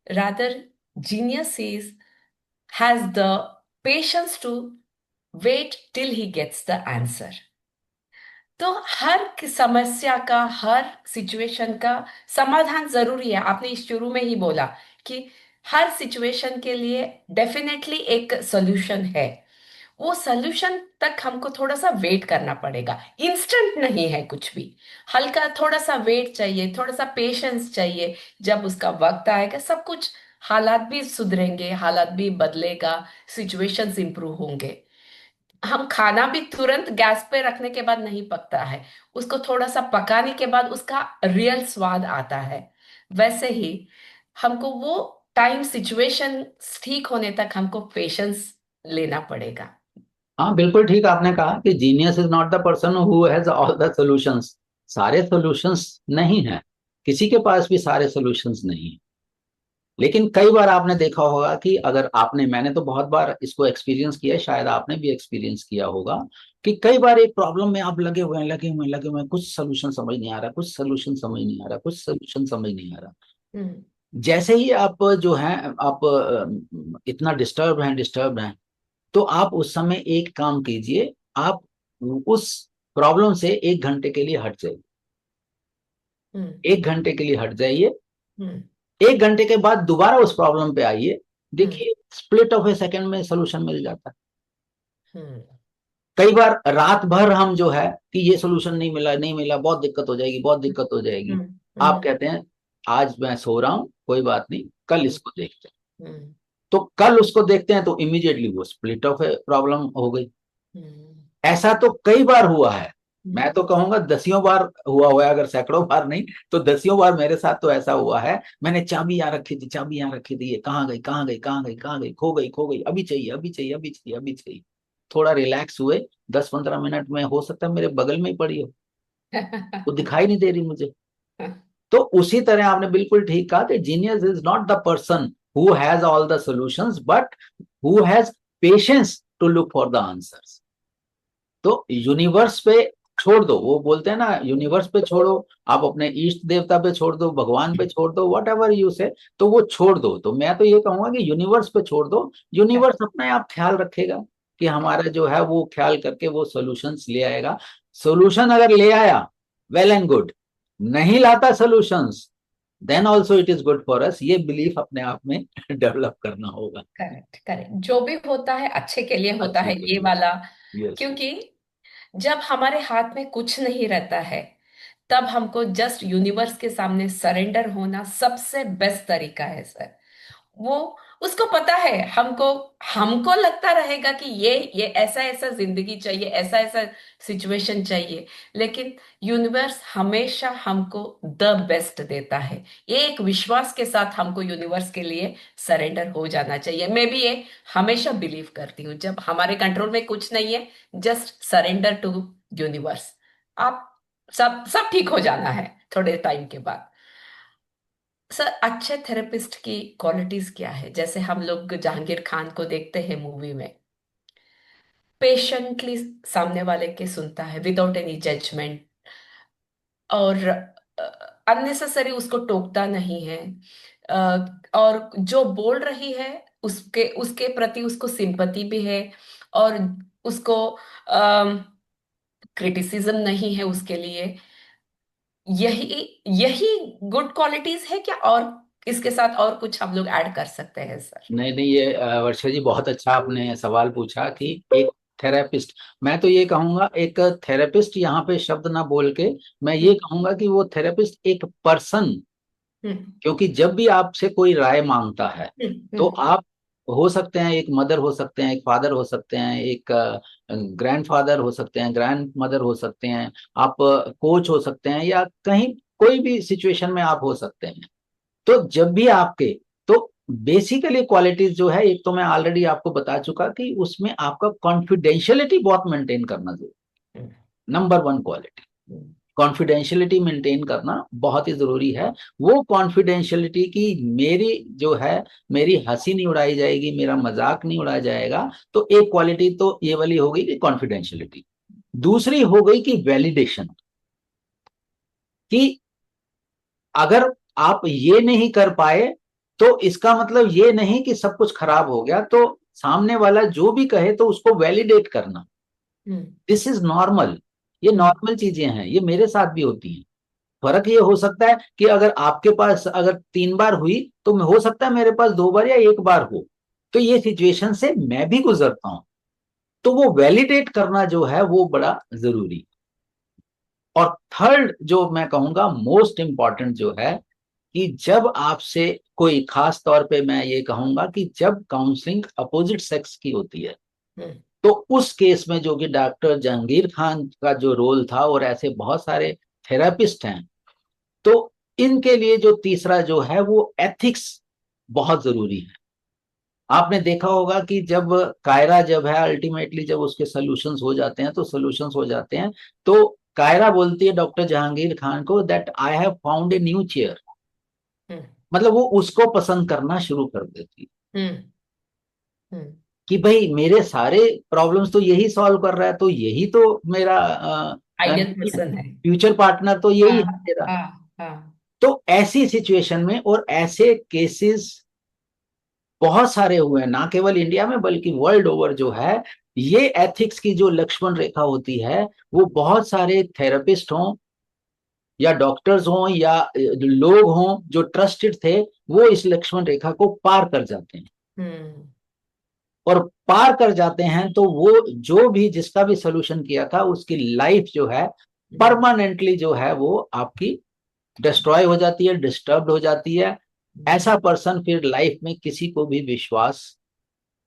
rather genius is has the patience to wait till he gets the answer। तो हर समस्या का, हर सिचुएशन का समाधान जरूरी है। आपने इस शुरू में ही बोला कि हर सिचुएशन के लिए डेफिनेटली एक सॉल्यूशन है। वो सॉल्यूशन तक हमको थोड़ा सा वेट करना पड़ेगा, इंस्टेंट नहीं है कुछ भी। हल्का थोड़ा सा वेट चाहिए, थोड़ा सा पेशेंस चाहिए। जब उसका वक्त आएगा सब कुछ, हालात भी सुधरेंगे, हालात भी बदलेगा, सिचुएशंस इंप्रूव होंगे। हम खाना भी तुरंत गैस पे रखने के बाद नहीं पकता है, उसको थोड़ा सा पकाने के बाद उसका रियल स्वाद आता है। वैसे ही हमको वो टाइम सिचुएशन ठीक होने तक हमको पेशेंस लेना पड़ेगा। हाँ बिल्कुल ठीक आपने कहा कि genius is not the person who has all the solutions. सारे सॉल्यूशंस नहीं है, किसी के पास भी सारे सॉल्यूशंस नहीं है। लेकिन कई बार आपने देखा होगा कि अगर आपने, मैंने तो बहुत बार इसको एक्सपीरियंस किया है, शायद आपने भी एक्सपीरियंस किया होगा कि कई बार एक प्रॉब्लम में आप लगे हुए हैं, कुछ सोल्यूशन समझ नहीं आ रहा, कुछ सोल्यूशन समझ नहीं आ रहा, कुछ सोल्यूशन समझ नहीं आ रहा। हम्म। जैसे ही आप जो है, आप इतना डिस्टर्ब हैं, तो आप उस समय एक काम कीजिए, आप उस प्रॉब्लम से 1 घंटे के लिए हट जाइए। हम्म। 1 घंटे के लिए हट जाइए। हम्म। 1 घंटे के बाद दोबारा उस प्रॉब्लम पे आइए। हम्म। देखिए स्प्लिट ऑफ ए सेकंड में सोल्यूशन मिल जाता है। हम्म। कई बार रात भर हम जो है कि ये सोल्यूशन नहीं मिला, नहीं मिला, बहुत दिक्कत हो जाएगी, बहुत दिक्कत हो जाएगी। हम्म। आप हम्म। कहते हैं आज मैं सो रहा हूं, कोई बात नहीं, कल हम्म। इसको देखते हैं। हम्म। तो कल उसको देखते हैं तो इमीडिएटली वो स्प्लिट ऑफ ए प्रॉब्लम हो गई। हम्म। ऐसा तो कई बार हुआ है। हम्म। मैं तो कहूंगा दसियों बार हुआ है, अगर सैकड़ों बार नहीं तो दसियों बार मेरे साथ तो ऐसा हुआ है। मैंने चाबी यहाँ रखी थी, चाबी यहाँ रखी थी, ये कहाँ गई, कहाँ गई, कहाँ गई, कहाँ गई, खो गई, खो गई, अभी चाहिए, अभी चाहिए, अभी चाहिए, अभी चाहिए। थोड़ा रिलैक्स हुए, 10-15 मिनट में हो सकता है मेरे बगल में ही पड़ी हो, वो दिखाई नहीं दे रही मुझे। तो उसी तरह आपने बिल्कुल ठीक कहा कि genius is not the person who has all the solutions, but who has patience to look for the answers. तो यूनिवर्स पे छोड़ दो, वो बोलते हैं ना, यूनिवर्स पे छोड़ो, आप अपने इष्ट देवता पे छोड़ दो, भगवान पे छोड़ दो, वट एवर यू से, तो वो छोड़ दो। तो मैं तो ये कहूंगा कि यूनिवर्स पे छोड़ दो, यूनिवर्स अपने आप ख्याल रखेगा कि हमारा जो है वो ख्याल करके वो सॉल्यूशंस ले आएगा। सॉल्यूशन अगर ले आया, वेल एंड गुड। नहीं लाता solutions, then also it is good for us. ये बिलीफ अपने आप में डेवलप करना होगा। करेक्ट, करेक्ट, जो भी होता है अच्छे के लिए होता अच्छे है के ये लिए। वाला। यस। क्योंकि जब हमारे हाथ में कुछ नहीं रहता है, तब हमको जस्ट यूनिवर्स के सामने सरेंडर होना सबसे बेस्ट तरीका है सर। वो उसको पता है, हमको हमको लगता रहेगा कि ये ऐसा ऐसा जिंदगी चाहिए, ऐसा ऐसा सिचुएशन चाहिए, लेकिन यूनिवर्स हमेशा हमको द बेस्ट देता है। ये एक विश्वास के साथ हमको यूनिवर्स के लिए सरेंडर हो जाना चाहिए। मैं भी ये हमेशा बिलीव करती हूँ, जब हमारे कंट्रोल में कुछ नहीं है, जस्ट सरेंडर टू यूनिवर्स। आप सब सब ठीक हो जाना है थोड़े टाइम के बाद। सर, अच्छे थेरेपिस्ट की क्वालिटीज क्या है? जैसे हम लोग जहांगीर खान को देखते हैं मूवी में, पेशेंटली सामने वाले के सुनता है विदाउट एनी जजमेंट, और अननेसेसरी उसको टोकता नहीं है। और जो बोल रही है उसके उसके प्रति उसको सिंपति भी है, और उसको क्रिटिसिज्म नहीं है उसके लिए। यही यही गुड क्वालिटीज है क्या, और इसके साथ और कुछ हम लोग ऐड कर सकते हैं सर? नहीं नहीं, ये वर्षा जी बहुत अच्छा आपने सवाल पूछा कि एक थेरेपिस्ट, मैं तो ये कहूंगा एक थेरेपिस्ट यहाँ पे शब्द ना बोल के मैं ये हम्म। कहूंगा कि वो थेरेपिस्ट एक पर्सन। हम्म। क्योंकि जब भी आपसे कोई राय मांगता है, हम्म। तो हम्म। आप हो सकते हैं एक मदर हो सकते हैं, एक फादर हो सकते हैं, एक ग्रैंडफादर हो सकते हैं, ग्रैंड मदर हो सकते हैं, आप कोच हो सकते हैं, या कहीं कोई भी सिचुएशन में आप हो सकते हैं। तो जब भी आपके, तो बेसिकली क्वालिटीज जो है, एक तो मैं ऑलरेडी आपको बता चुका कि उसमें आपका कॉन्फिडेंशियलिटी बहुत मेंटेन करना जरूरी, नंबर वन क्वालिटी। हम्म। कॉन्फिडेंशियलिटी मेंटेन करना बहुत ही जरूरी है। वो कॉन्फिडेंशियलिटी की मेरी जो है, मेरी हंसी नहीं उड़ाई जाएगी, मेरा मजाक नहीं उड़ाया जाएगा। तो एक क्वालिटी तो ये वाली हो गई कि कॉन्फिडेंशियलिटी। दूसरी हो गई कि वैलिडेशन, कि अगर आप ये नहीं कर पाए तो इसका मतलब ये नहीं कि सब कुछ खराब हो गया। तो सामने वाला जो भी कहे तो उसको वैलिडेट करना, हम्म। This is normal. ये हम्म। नॉर्मल चीजें हैं, ये मेरे साथ भी होती हैं। फर्क ये हो सकता है कि अगर आपके पास अगर 3 बार हुई तो हो सकता है मेरे पास 2 बार या 1 बार हो। तो ये सिचुएशन से मैं भी गुजरता हूं। तो वो वैलिडेट करना जो है वो बड़ा जरूरी। और थर्ड जो मैं कहूंगा मोस्ट इंपॉर्टेंट जो है, कि जब आपसे कोई, खास तौर पे मैं ये कहूंगा कि जब काउंसलिंग अपोजिट सेक्स की होती है, हम्म। तो उस केस में जो कि डॉक्टर जहांगीर खान का जो रोल था और ऐसे बहुत सारे थेरेपिस्ट हैं, तो इनके लिए जो तीसरा जो है वो एथिक्स बहुत जरूरी है। आपने देखा होगा कि जब कायरा जब है अल्टीमेटली जब उसके सोल्यूशंस हो जाते हैं, तो सोल्यूशंस हो जाते हैं, तो कायरा बोलती है डॉक्टर जहांगीर खान को that I have found a new chair. Hmm. मतलब वो उसको पसंद करना शुरू कर देती हम्म। हम्म। कि भाई मेरे सारे प्रॉब्लम्स तो यही सॉल्व कर रहा है, तो यही तो मेरा आइडियल पर्सन है। फ्यूचर पार्टनर तो यही है हाँ। मेरा। हाँ। हाँ। तो ऐसी सिचुएशन में और ऐसे केसेस बहुत सारे हुए हैं, ना केवल इंडिया में बल्कि वर्ल्ड ओवर जो है, ये एथिक्स की जो लक्ष्मण रेखा होती है, वो बहुत सारे थेरेपिस्ट हों या डॉक्टर्स हों या लोग हों जो ट्रस्टेड थे, वो इस लक्ष्मण रेखा को पार कर जाते हैं। हम्म। और पार कर जाते हैं तो वो जो भी जिसका भी सोल्यूशन किया था उसकी लाइफ जो है हम्म। परमानेंटली जो है वो आपकी डिस्ट्रॉय हो जाती है, डिस्टर्ब हो जाती है। हम्म। ऐसा पर्सन फिर लाइफ में किसी को भी विश्वास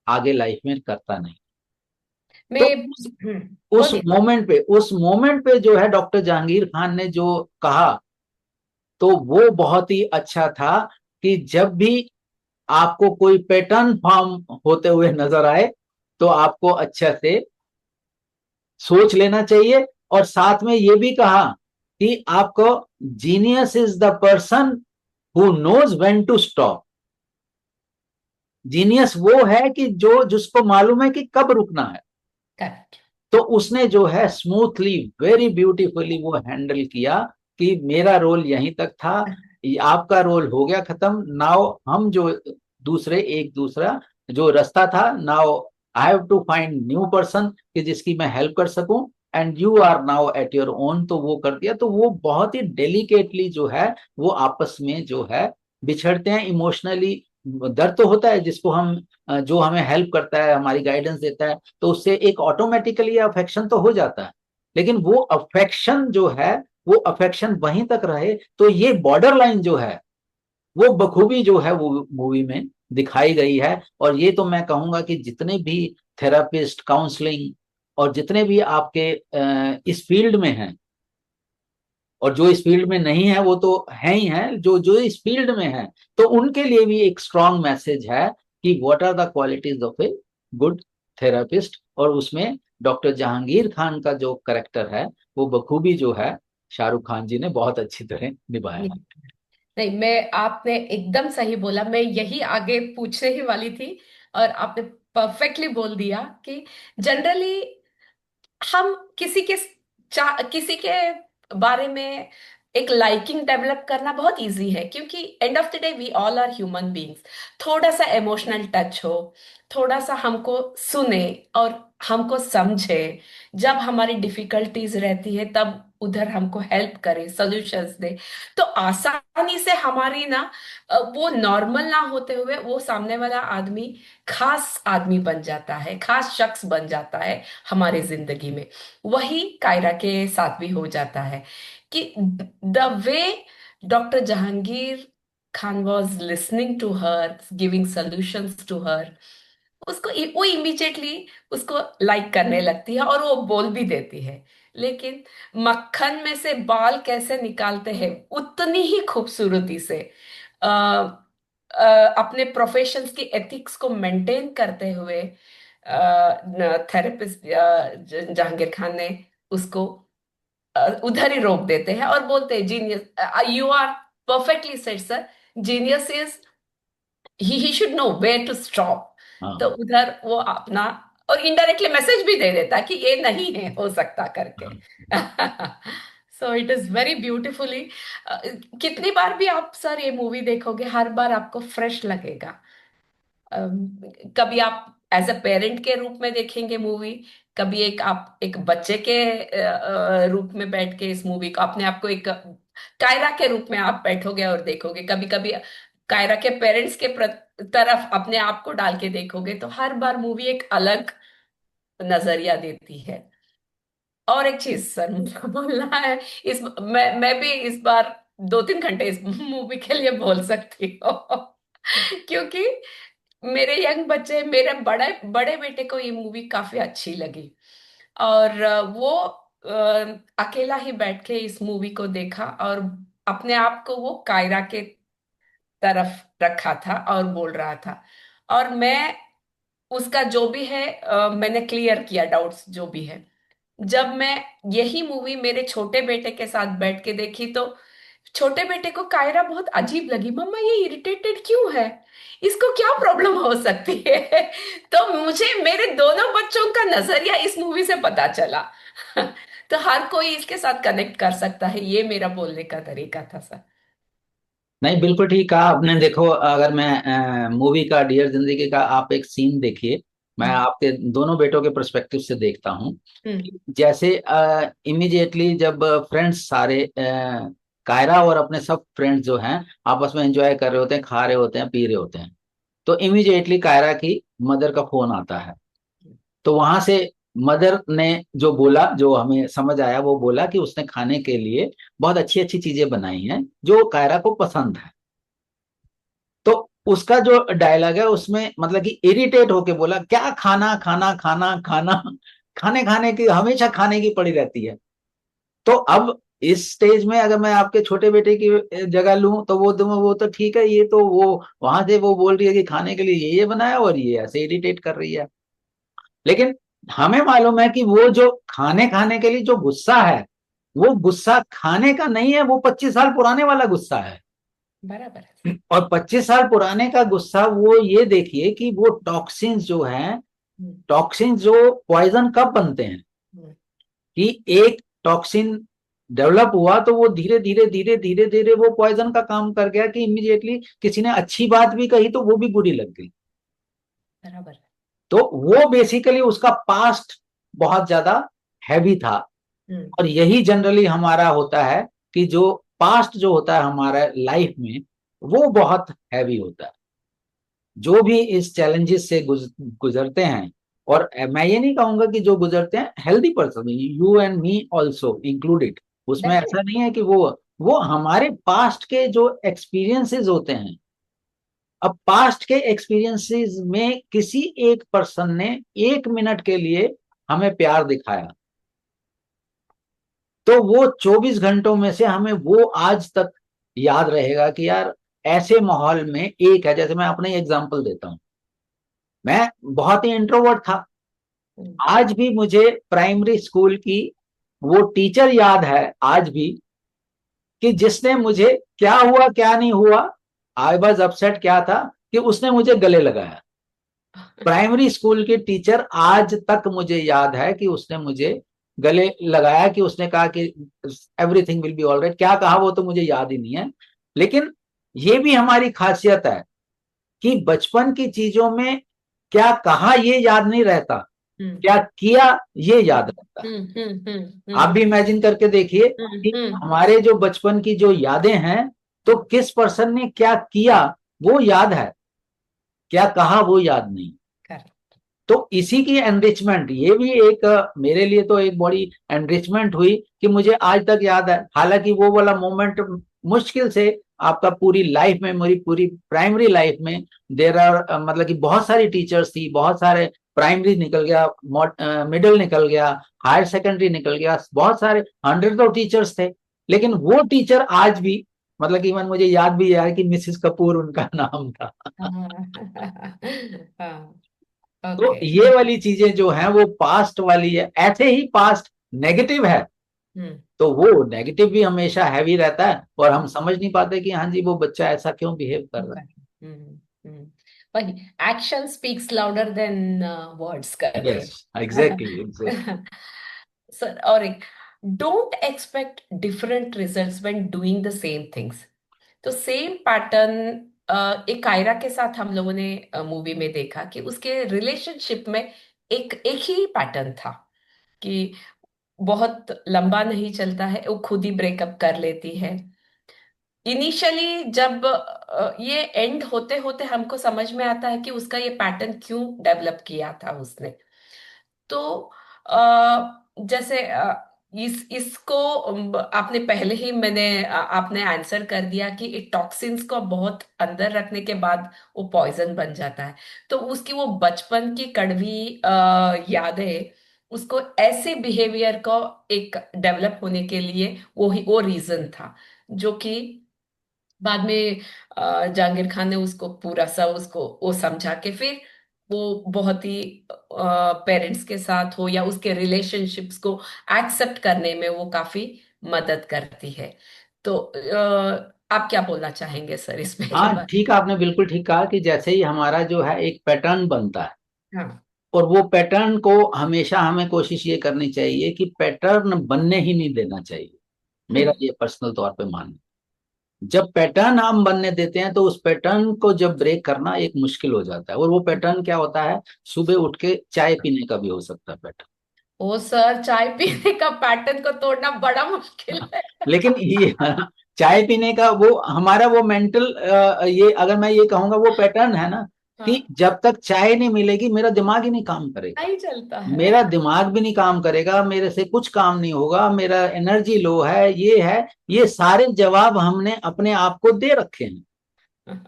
आगे लाइफ में करता नहीं। मैं तो बोलिए। उस मोमेंट पे जो है डॉक्टर जहांगीर खान ने जो कहा, तो वो बहुत ही अच्छा था कि जब भी आपको कोई पैटर्न फॉर्म होते हुए नजर आए, तो आपको अच्छे से सोच लेना चाहिए। और साथ में ये भी कहा कि आपको genius is the person who knows when to stop. Genius वो है कि जो जिसको मालूम है कि कब रुकना है। करेक्ट। तो उसने जो है स्मूथली वेरी ब्यूटीफुली वो हैंडल किया कि मेरा रोल यहीं तक था, आपका रोल हो गया खत्म, नाउ हम जो दूसरे एक दूसरा जो रास्ता था, now I have to find new person कि जिसकी मैं हेल्प कर सकूं, and you are now at your own. तो वो कर दिया। तो वो बहुत ही डेलिकेटली जो है वो आपस में जो है बिछड़ते हैं इमोशनली। दर्द तो होता है जिसको हम जो हमें हेल्प करता है, हमारी गाइडेंस देता है, तो उससे एक ऑटोमेटिकली अफेक्शन तो हो जाता है। लेकिन वो अफेक्शन जो है वो अफेक्शन वहीं तक रहे, तो ये बॉर्डर लाइन जो है वो बखूबी जो है वो मूवी में दिखाई गई है। और ये तो मैं कहूंगा कि जितने भी थेरापिस्ट, काउंसलिंग और जितने भी आपके इस फील्ड में हैं, और जो इस फील्ड में नहीं है वो तो है ही है, जो जो इस फील्ड में है, तो उनके लिए भी एक स्ट्रॉन्ग मैसेज है कि what are the qualities of a good therapist. और उसमें डॉक्टर जहांगीर खान का जो करेक्टर है वो बखूबी जो है शाहरुख खान जी ने बहुत अच्छी तरह निभाया। नहीं, मैं आपने एकदम सही बोला, मैं यही आगे पूछने ही वाली थी। और आपने परफेक्टली बोल दिया कि जनरली हम किसी के बारे में एक लाइकिंग डेवलप करना बहुत इजी है, क्योंकि end of the day we all are human beings. थोड़ा सा इमोशनल टच हो, थोड़ा सा हमको सुने और हमको समझे, जब हमारी डिफिकल्टीज रहती है तब उधर हमको हेल्प करे, सॉल्यूशंस दे, तो आसानी से हमारी ना वो नॉर्मल ना होते हुए वो सामने वाला आदमी खास आदमी बन जाता है, खास शख्स बन जाता है हमारी जिंदगी में। वही कायरा के साथ भी हो जाता है कि the way doctor Jahangir Khan was listening to her, giving solutions to her, वो इमीडिएटली उसको लाइक करने लगती है और वो बोल भी देती है। लेकिन मक्खन में से बाल कैसे निकालते हैं उतनी ही खूबसूरती से अ, अपने प्रोफेशंस की एथिक्स को मेंटेन करते हुए थेरेपिस्ट जहांगीर खान ने उसको उधर ही रोक देते हैं और बोलते हैं genius, you are perfectly said sir, genius is he should know where to stop. तो हाँ उधर वो अपना और इनडायरेक्टली मैसेज भी दे देता है कि ये नहीं है हो सकता करके। हाँ so it is very beautifully. कितनी बार भी आप सर ये मूवी देखोगे हर बार आपको फ्रेश लगेगा। कभी आप एज अ पेरेंट के रूप में देखेंगे मूवी, कभी एक आप एक बच्चे के रूप में बैठ के इस मूवी को अपने आप को एक कायरा के रूप में आप बैठोगे और देखोगे, कभी कभी कायरा के पेरेंट्स के तरफ अपने आप को डाल के देखोगे, तो हर बार मूवी एक अलग नजरिया देती है। और एक चीज सर मुझको बोलना है, इस मैं भी इस बार 2-3 घंटे इस मूवी के लिए बोल सकती हूँ क्योंकि मेरे यंग बच्चे, मेरे बड़े बड़े बेटे को ये मूवी काफी अच्छी लगी। और वो अकेला ही बैठ के इस मूवी को देखा और अपने आप को वो कायरा के तरफ रखा था और बोल रहा था। और मैं उसका जो भी है मैंने क्लियर किया डाउट्स जो भी है। जब मैं यही मूवी मेरे छोटे बेटे के साथ बैठ के देखी तो छोटे बेटे को कायरा बहुत अजीब लगी। मम्मा ये इरिटेटेड क्यों है, इसको क्या प्रॉब्लम हो सकती है। तो मुझे मेरे दोनों बच्चों का नजरिया इस मूवी से पता चला। तो हर कोई इसके साथ कनेक्ट कर सकता है, ये मेरा बोलने का तरीका था सर। नहीं, बिल्कुल ठीक कहा आपने। देखो, अगर मैं मूवी का डियर जिंदगी का आप एक सीन देखिए, मैं हम्म। आपके दोनों बेटों के पर्सपेक्टिव से देखता हूँ। हम्म। जैसे इमिडिएटली जब फ्रेंड्स सारे कायरा और अपने सब फ्रेंड्स जो हैं आपस में एंजॉय कर रहे होते हैं, खा रहे होते हैं, पी रहे होते हैं, तो इमिडिएटली कायरा की मदर का फोन आता है। तो वहां से मदर ने जो बोला, जो हमें समझ आया, वो बोला कि उसने खाने के लिए बहुत अच्छी अच्छी चीजें बनाई हैं जो कायरा को पसंद है। तो उसका जो डायलॉग है उसमें मतलब कि इरिटेट होके बोला, क्या खाना खाना खाना खाना, खाने खाने की हमेशा खाने की पड़ी रहती है। तो अब इस स्टेज में अगर मैं आपके छोटे बेटे की जगह लूं तो वो तो ठीक है, ये तो वो वहां से वो बोल रही है कि खाने के लिए ये बनाया और ये ऐसे इरिटेट कर रही है। लेकिन हमें मालूम है कि वो जो खाने खाने के लिए जो गुस्सा है, वो गुस्सा खाने का नहीं है, वो 25 साल पुराने वाला गुस्सा है। बराबर है। और 25 साल पुराने का गुस्सा, वो ये देखिए कि वो टॉक्सिन्स जो हैं, हम्म। टॉक्सिन्स जो पॉइजन कब बनते हैं हम्म। कि एक टॉक्सिन डेवलप हुआ तो वो धीरे धीरे धीरे धीरे धीरे वो पॉइजन का काम कर गया कि इमीडिएटली किसी ने अच्छी बात भी कही तो वो भी बुरी लग गई। बराबर है। तो वो बेसिकली उसका पास्ट बहुत ज्यादा हैवी था। हम्म। और यही जनरली हमारा होता है कि जो पास्ट जो होता है हमारा लाइफ में, वो बहुत हैवी होता है। जो भी इस चैलेंजेस से गुजरते हैं, और मैं ये नहीं कहूंगा कि जो गुजरते हैं healthy person, you and me also included, उसमें डेफिनेट। ऐसा नहीं है कि वो हमारे पास्ट के जो एक्सपीरियंसेस होते हैं। अब पास्ट के एक्सपीरियंसेस में किसी एक पर्सन ने 1 मिनट के लिए हमें प्यार दिखाया, तो वो 24 घंटों में से हमें वो आज तक याद रहेगा कि यार ऐसे माहौल में एक है। जैसे मैं अपना ही एग्जांपल देता हूँ, मैं बहुत ही इंट्रोवर्ट था। हम्म। आज भी मुझे प्राइमरी स्कूल की वो टीचर याद है आज भी, कि जिसने मुझे, क्या हुआ क्या नहीं हुआ, आई वॉज अपसेट क्या था, कि उसने मुझे गले लगाया। प्राइमरी स्कूल की टीचर आज तक मुझे याद है कि उसने मुझे गले लगाया, कि उसने कहा कि everything will be all right. क्या कहा वो तो मुझे याद ही नहीं है। लेकिन ये भी हमारी खासियत है कि बचपन की चीजों में क्या कहा ये याद नहीं रहता, हम्म। क्या किया ये याद हम्म। रहता है। हम्म। आप भी इमेजिन करके देखिए कि हम्म। हमारे जो बचपन की जो यादें हैं, तो किस पर्सन ने क्या किया वो याद है, क्या कहा वो याद नहीं। करेक्ट। तो इसी की एनरिचमेंट, ये भी एक मेरे लिए तो एक बड़ी एनरिचमेंट हुई कि मुझे आज तक याद है। हालांकि वो वाला मोमेंट मुश्किल से आपका पूरी लाइफ में, मेरी पूरी प्राइमरी लाइफ में देर आर मतलब कि बहुत सारी टीचर्स थी, बहुत सारे, प्राइमरी निकल गया, मिडिल निकल गया, हायर सेकेंडरी निकल गया, बहुत सारे हंड्रेड ऑफ टीचर्स थे। लेकिन वो टीचर आज भी, मतलब कि इवन मुझे याद भी है कि मिसिस कपूर उनका नाम था। हाँ। तो ओके। ये वाली चीजें जो हैं वो पास्ट वाली है। ऐसे ही पास्ट नेगेटिव है, हम्म। तो वो नेगेटिव भी हमेशा हैवी रहता है, और हम समझ नहीं पाते कि हाँ जी वो बच्चा ऐसा क्यों बिहेव कर रहा हम्म। हम्म। वही, action speaks louder than words है। करके। Yes, exactly exactly. सर, और एक, don't expect different results when doing the same things. तो सेम पैटर्न एक कायरा के साथ हम लोगों ने मूवी में देखा कि उसके रिलेशनशिप में एक एक ही पैटर्न था कि बहुत लंबा नहीं चलता है, वो खुद ही ब्रेकअप कर लेती है। इनिशियली जब ये एंड होते होते हमको समझ में आता है कि उसका ये पैटर्न क्यों डेवलप किया था उसने। तो जैसे इसको आपने पहले ही आपने आंसर कर दिया कि एक टॉक्सिन्स को बहुत अंदर रखने के बाद वो पॉइजन बन जाता है। तो उसकी वो बचपन की कड़वी यादें उसको ऐसे बिहेवियर को एक डेवलप होने के लिए वो रीजन था। जो कि बाद में जहांगीर खान ने उसको पूरा सा उसको वो समझा के फिर वो बहुत ही पेरेंट्स के साथ हो या उसके रिलेशनशिप्स को एक्सेप्ट करने में वो काफी मदद करती है। तो आप क्या बोलना चाहेंगे सर इसमें के हाँ बारे ठीक, आपने बिल्कुल ठीक कहा कि जैसे ही हमारा जो है एक पैटर्न बनता है, में? हाँ। और वो पैटर्न को हमेशा हमें कोशिश ये करनी चाहिए कि पैटर्न बनने ही नहीं देना चाहिए। मेरा हम्म। ये पर्सनल तौर पे मानना है। जब पैटर्न हम बनने देते हैं तो उस पैटर्न को जब ब्रेक करना एक मुश्किल हो जाता है। और वो पैटर्न क्या होता है? सुबह उठ के चाय पीने का भी हो सकता है पैटर्न। ओ सर, चाय पीने का पैटर्न को तोड़ना बड़ा मुश्किल है। लेकिन ये चाय पीने का वो हमारा वो मेंटल, ये अगर मैं ये कहूंगा वो पैटर्न है ना, कि हाँ, जब तक चाय नहीं मिलेगी मेरा दिमाग ही नहीं काम करेगा। नहीं चलता है। मेरा दिमाग भी नहीं काम करेगा, मेरे से कुछ काम नहीं होगा, मेरा एनर्जी लो है, ये है। ये सारे जवाब हमने अपने आप को दे रखे हैं।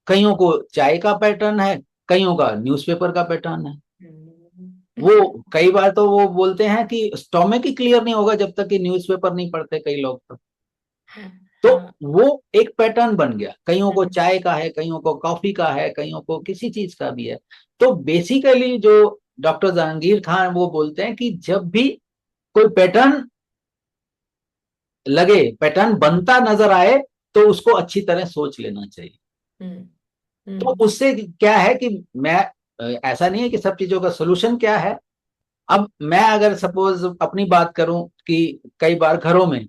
कईयों को चाय का पैटर्न है, कईयों का न्यूज़पेपर का पैटर्न है। वो कई बार तो वो बोलते हैं कि स्टोमक ही क्लियर नहीं होगा जब तक कि न्यूज़पेपर नहीं पढ़ते कई लोग तो हाँ। वो एक पैटर्न बन गया। कईयों को चाय का है, कईयों को कॉफी का है, कईयों को किसी चीज का भी है। तो बेसिकली जो डॉक्टर जहांगीर खान वो बोलते हैं कि जब भी कोई पैटर्न लगे, पैटर्न बनता नजर आए, तो उसको अच्छी तरह सोच लेना चाहिए। हम्म। तो हम्म। उससे क्या है कि मैं, ऐसा नहीं है कि सब चीजों का सोल्यूशन क्या है। अब मैं अगर सपोज अपनी बात करूं कि कई बार घरों में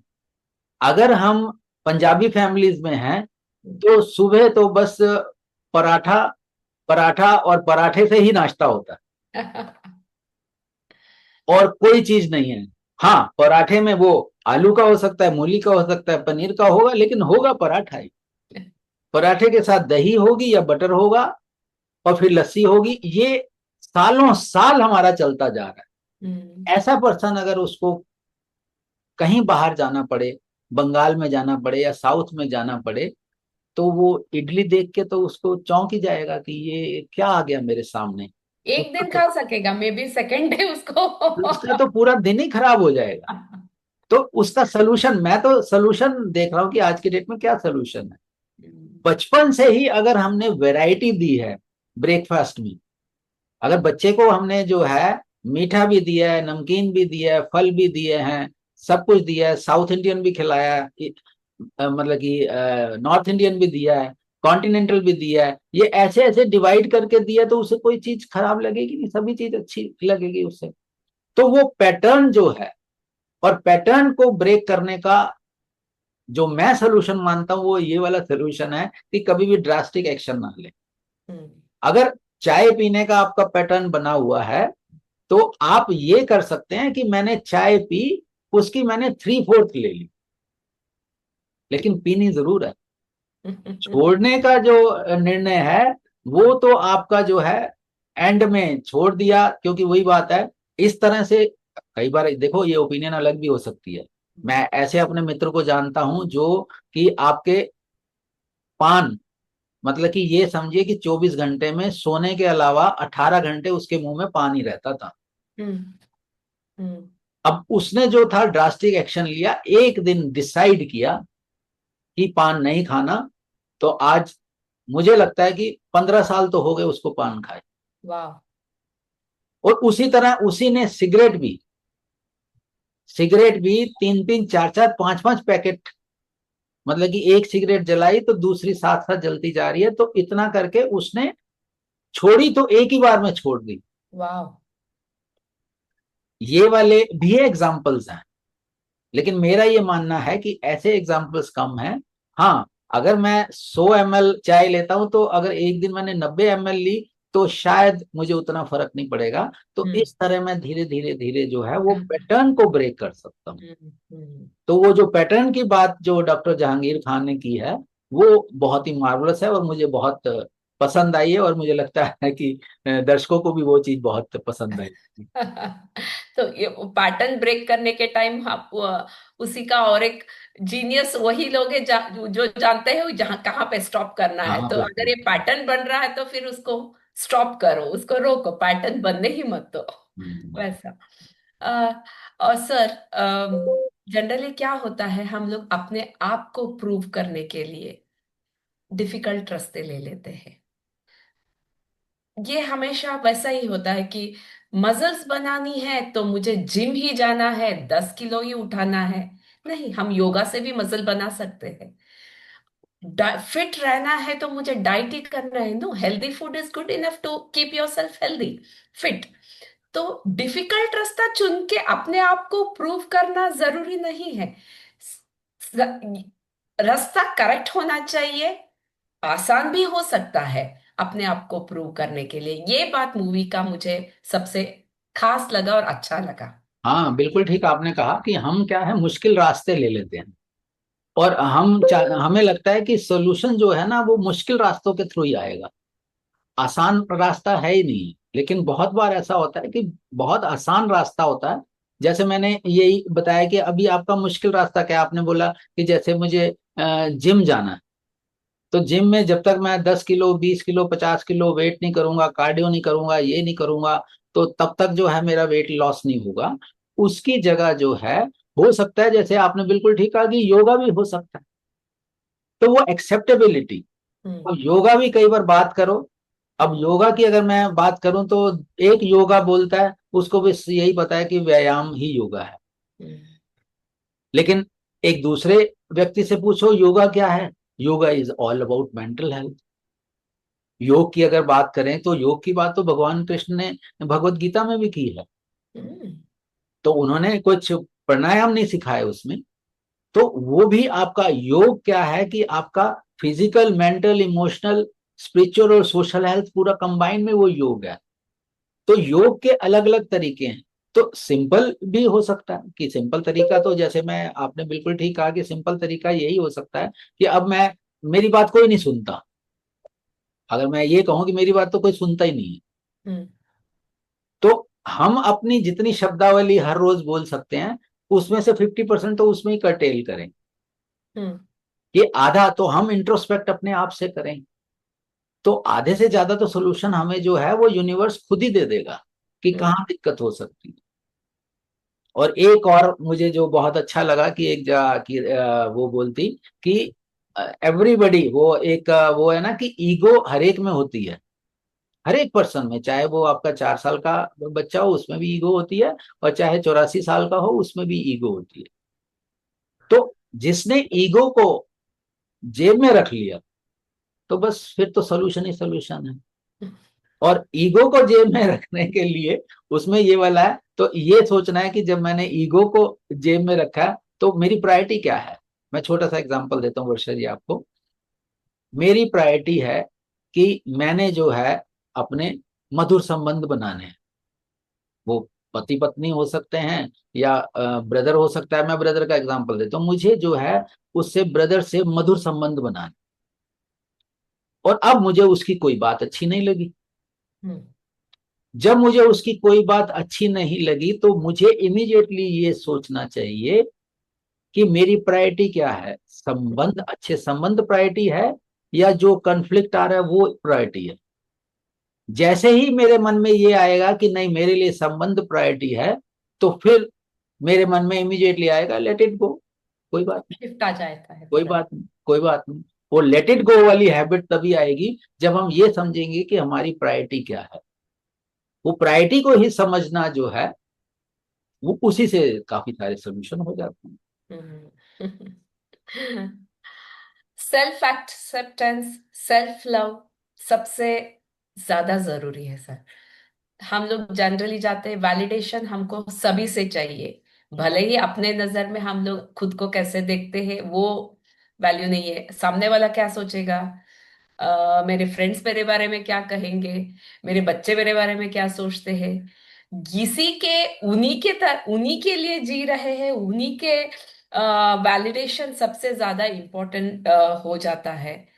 अगर हम पंजाबी फैमिलीज में हैं तो सुबह तो बस पराठा, पराठा और पराठे से ही नाश्ता होता है और कोई चीज नहीं है। हाँ, पराठे में वो आलू का हो सकता है, मूली का हो सकता है, पनीर का होगा, लेकिन होगा पराठा ही। पराठे के साथ दही होगी या बटर होगा, और फिर लस्सी होगी। ये सालों साल हमारा चलता जा रहा हम्म। है। ऐसा पर्सन अगर उसको कहीं बाहर जाना पड़े, बंगाल में जाना पड़े या साउथ में जाना पड़े, तो वो इडली देख के तो उसको चौंक ही जाएगा कि ये क्या आ गया मेरे सामने। एक उसका दिन तो खा सकेगा, मे बी सेकेंड डे उसको। उसका तो पूरा दिन ही खराब हो जाएगा। तो उसका सोल्यूशन, मैं तो सोल्यूशन देख रहा हूँ कि आज की डेट में क्या सोल्यूशन है। बचपन से ही अगर हमने वैरायटी दी है ब्रेकफास्ट में, अगर बच्चे को हमने जो है मीठा भी दिया है, नमकीन भी दिया है, फल भी दिए हैं, सब कुछ दिया है, साउथ इंडियन भी खिलाया है, मतलब कि नॉर्थ इंडियन भी दिया है, कॉन्टिनेंटल भी दिया है, ये ऐसे ऐसे डिवाइड करके दिया, तो उसे कोई चीज खराब लगेगी नहीं, सभी चीज अच्छी लगेगी उससे। तो वो पैटर्न जो है, और पैटर्न को ब्रेक करने का जो मैं सोल्यूशन मानता हूं वो ये वाला सोल्यूशन है कि कभी भी ड्रास्टिक एक्शन ना ले। हम्म। अगर चाय पीने का आपका पैटर्न बना हुआ है तो आप ये कर सकते हैं कि मैंने चाय पी, उसकी मैंने 3/4 ले ली, लेकिन पीनी जरूर है। छोड़ने का जो निर्णय है वो तो आपका जो है एंड में छोड़ दिया, क्योंकि वही बात है। इस तरह से कई बार देखो ये ओपिनियन अलग भी हो सकती है। मैं ऐसे अपने मित्र को जानता हूं जो कि आपके पान, मतलब कि ये समझिए कि 24 घंटे में सोने के अलावा 18 घंटे उसके मुंह में पानी रहता था। हम्म। हम्म। अब उसने जो था ड्रास्टिक एक्शन लिया, एक दिन डिसाइड किया कि पान नहीं खाना। तो आज मुझे लगता है कि 15 साल तो हो गए उसको पान खाए। वाह। और उसी तरह उसी ने सिगरेट भी 3 3 4 4 5 5 पैकेट, मतलब कि एक सिगरेट जलाई तो दूसरी साथ साथ जलती जा रही है, तो इतना करके उसने छोड़ी तो एक ही बार में छोड़ दी। वाह। ये वाले भी एग्जाम्पल्स हैं, लेकिन मेरा ये मानना है कि ऐसे एग्जाम्पल्स कम हैं। हाँ, अगर मैं 100 ml चाय लेता हूं तो अगर एक दिन मैंने 90 ml ली तो शायद मुझे उतना फर्क नहीं पड़ेगा। तो हम्म। इस तरह मैं धीरे धीरे धीरे जो है वो पैटर्न को ब्रेक कर सकता हूँ। हम्म। तो वो जो पैटर्न की बात जो डॉक्टर जहांगीर खान ने की है वो बहुत ही मार्वलस है, और मुझे बहुत पसंद आई है, और मुझे लगता है कि दर्शकों को भी वो चीज बहुत पसंद आई। तो ये पैटर्न ब्रेक करने के टाइम आप उसी का और एक जीनियस वही लोग हैं जो जानते हैं जहाँ कहाँ पे स्टॉप करना हाँ है। हाँ, तो अगर बिल्कुल। ये पैटर्न बन रहा है तो फिर उसको स्टॉप करो, उसको रोको, पैटर्न बनने ही मत दो। हम्म। वैसा। और सर, जनरली क्या होता है, हम लोग अपने आप को प्रूव करने के लिए डिफिकल्ट रास्ते ले लेते हैं। ये हमेशा वैसा ही होता है कि मसल्स बनानी है तो मुझे जिम ही जाना है, 10 किलो ही उठाना है। नहीं, हम योगा से भी मसल बना सकते हैं। फिट रहना है तो मुझे डाइट ही करना है। No, healthy food is good enough to keep yourself healthy, fit. तो डिफिकल्ट रास्ता चुन के अपने आप को प्रूव करना जरूरी नहीं है। स- रास्ता करेक्ट होना चाहिए। आसान भी हो सकता है अपने आप को प्रूव करने के लिए। ये बात मूवी का मुझे सबसे खास लगा और अच्छा लगा। हाँ बिल्कुल ठीक आपने कहा कि हम क्या है मुश्किल रास्ते ले लेते हैं, और हमें लगता है कि सोल्यूशन जो है ना वो मुश्किल रास्तों के थ्रू ही आएगा, आसान रास्ता है ही नहीं। लेकिन बहुत बार ऐसा होता है कि बहुत आसान रास्ता होता है। जैसे मैंने यही बताया कि अभी आपका मुश्किल रास्ता क्या है, आपने बोला कि जैसे मुझे जिम जाना है, तो जिम में जब तक मैं 10 किलो 20 किलो 50 किलो वेट नहीं करूंगा, कार्डियो नहीं करूंगा, ये नहीं करूंगा, तो तब तक जो है मेरा वेट लॉस नहीं होगा। उसकी जगह जो है, हो सकता है जैसे आपने बिल्कुल ठीक कहा कि योगा भी हो सकता है। तो वो एक्सेप्टेबिलिटी, हम्म। तो योगा भी कई बार बात करो। अब योगा की अगर मैं बात करूं तो एक योगा बोलता है, उसको भी यही पता है कि व्यायाम ही योगा है। हम्म। लेकिन एक दूसरे व्यक्ति से पूछो योगा क्या है, yoga is all about mental health. योग की अगर बात करें तो योग की बात तो भगवान कृष्ण ने भगवत गीता में भी की है। हम्म। तो उन्होंने कुछ प्राणायाम नहीं सिखाए उसमें। तो वो भी आपका योग क्या है कि आपका फिजिकल मेंटल इमोशनल स्पिरिचुअल और सोशल हेल्थ पूरा कंबाइन में वो योग है। तो योग के अलग अलग तरीके हैं। तो सिंपल भी हो सकता है कि सिंपल तरीका, तो जैसे मैं आपने बिल्कुल ठीक कहा कि सिंपल तरीका यही हो सकता है कि अब मैं, मेरी बात कोई नहीं सुनता, अगर मैं ये कहूं कि मेरी बात तो कोई सुनता ही नहीं है, हम्म। तो हम अपनी जितनी शब्दावली हर रोज बोल सकते हैं, उसमें से 50% तो उसमें ही कर्टेल करें। हम्म। ये आधा तो हम इंट्रोस्पेक्ट अपने आप से करें, तो आधे से ज्यादा तो सोल्यूशन हमें जो है वो यूनिवर्स खुद ही दे देगा कि हम्म। कहाँ दिक्कत हो सकती है। और एक और मुझे जो बहुत अच्छा लगा कि एक जगह की वो बोलती कि एवरीबडी, वो एक वो है ना कि ईगो हर एक में होती है, हर एक पर्सन में, चाहे वो आपका 4 साल का बच्चा हो उसमें भी ईगो होती है, और चाहे 84 साल का हो उसमें भी ईगो होती है। तो जिसने ईगो को जेब में रख लिया, तो बस फिर तो सोल्यूशन ही सोल्यूशन है। और ईगो को जेब में रखने के लिए उसमें ये वाला है, तो ये सोचना है कि जब मैंने ईगो को जेब में रखा है तो मेरी प्रायोरिटी क्या है। मैं छोटा सा एग्जांपल देता हूँ वर्षा जी आपको। मेरी प्रायोरिटी है कि मैंने जो है अपने मधुर संबंध बनाने हैं। वो पति पत्नी हो सकते हैं या ब्रदर हो सकता है। मैं ब्रदर का एग्जांपल देता हूँ, मुझे जो है उससे ब्रदर से मधुर संबंध बनाने, और अब मुझे उसकी कोई बात अच्छी नहीं लगी। हम्म। जब मुझे उसकी कोई बात अच्छी नहीं लगी तो मुझे इमीडिएटली ये सोचना चाहिए कि मेरी प्रायोरिटी क्या है, संबंध, अच्छे संबंध प्रायोरिटी है या जो कन्फ्लिक्ट आ रहा है वो प्रायोरिटी है। जैसे ही मेरे मन में ये आएगा कि नहीं मेरे लिए संबंध प्रायोरिटी है, तो फिर मेरे मन में इमीडिएटली आएगा लेट इट गो, कोई बात नहीं, शिफ्ट आ जाता है कोई तुरंत। बात नहीं, कोई बात नहीं। वो लेट इट गो वाली हैबिट तभी आएगी जब हम ये समझेंगे कि हमारी प्रायोरिटी क्या है। वो प्रायोरिटी को ही समझना जो है, वो उसी से काफी सारे सोल्यूशन हो जाते हैं। हम्म। सेल्फ एक्सेप्टेंस, सेल्फ लव सबसे ज्यादा जरूरी है सर। हम लोग जनरली जाते हैं, वैलिडेशन हमको सभी से चाहिए। भले ही अपने नजर में हम लोग खुद को कैसे देखते हैं वो वैल्यू नहीं है, सामने वाला क्या सोचेगा, मेरे फ्रेंड्स मेरे बारे में क्या कहेंगे, मेरे बच्चे मेरे बारे में क्या सोचते हैं। किसी के, उन्हीं के लिए जी रहे हैं, उन्हीं के वैलिडेशन सबसे ज्यादा इम्पोर्टेंट हो जाता है।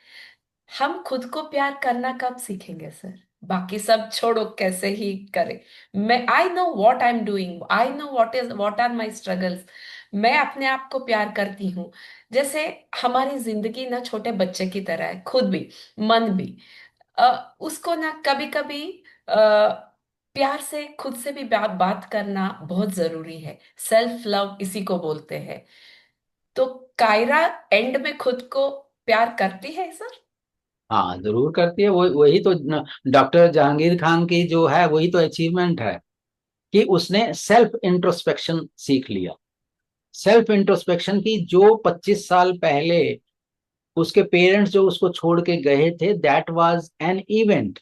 हम खुद को प्यार करना कब सीखेंगे सर? बाकी सब छोड़ो, कैसे ही करे। मैं, I know what I am doing, I know what are my struggles. मैं अपने आप को प्यार करती हूँ। जैसे हमारी जिंदगी ना छोटे बच्चे की तरह है, खुद भी, मन भी। उसको ना कभी कभी प्यार से खुद से भी बात बात करना बहुत जरूरी है। सेल्फ लव इसी को बोलते हैं। तो कायरा एंड में खुद को प्यार करती है सर? हाँ जरूर करती है। वो वही तो डॉक्टर जहांगीर खान की जो है वही तो अचीवमेंट है कि उसने सेल्फ इंट्रोस्पेक्शन सीख लिया। सेल्फ इंट्रोस्पेक्शन की जो 25 साल पहले उसके पेरेंट्स जो उसको छोड़ के गए थे, that was an event.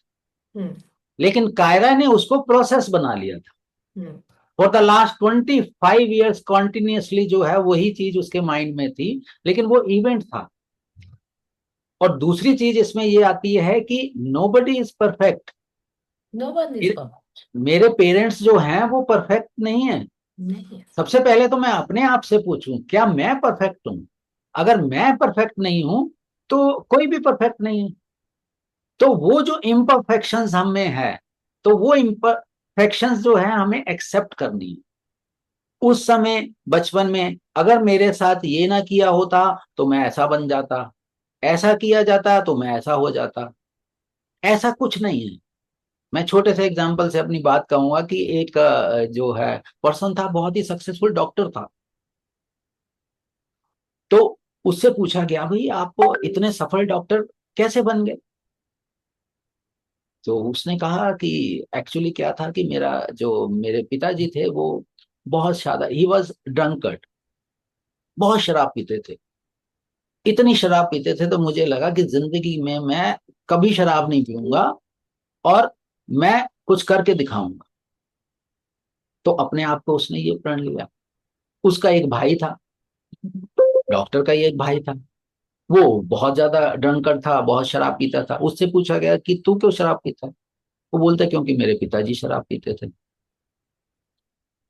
Hmm. लेकिन कायरा ने उसको प्रोसेस बना लिया था। Hmm. For the last 25 years continuously जो है वही चीज उसके माइंड में थी, लेकिन वो इवेंट था। और दूसरी चीज इसमें ये आती है कि nobody is perfect. No one is perfect. मेरे पेरेंट्स जो हैं वो परफेक्ट नहीं है। नहीं है। सबसे पहले तो मैं अपने आप से पूछूं, क्या मैं परफेक्ट हूं? अगर मैं परफेक्ट नहीं हूं तो कोई भी परफेक्ट नहीं है। तो वो जो इम्परफेक्शंस हम में है, तो वो इम्परफेक्शंस जो है हमें एक्सेप्ट करनी है। उस समय बचपन में अगर मेरे साथ ये ना किया होता तो मैं ऐसा बन जाता, ऐसा किया जाता तो मैं ऐसा हो जाता। ऐसा कुछ नहीं है। मैं छोटे से एग्जांपल से अपनी बात कहूंगा कि एक जो है पर्सन था, बहुत ही सक्सेसफुल डॉक्टर था। तो उससे पूछा गया, भाई आप इतने सफल डॉक्टर कैसे बन गए? तो उसने कहा कि एक्चुअली क्या था कि मेरे पिताजी थे वो बहुत ज्यादा, ही वॉज ड्रंकर्ड, बहुत शराब पीते थे। इतनी शराब पीते थे तो मुझे लगा कि जिंदगी में मैं कभी शराब नहीं पीऊंगा और मैं कुछ करके दिखाऊंगा। तो अपने आप को उसने ये प्रण लिया। उसका एक भाई था, डॉक्टर का ही एक भाई था, वो बहुत ज्यादा ड्रंकर था, बहुत शराब पीता था। उससे पूछा गया कि तू क्यों शराब पीता है? वो बोलता क्योंकि मेरे पिताजी शराब पीते थे।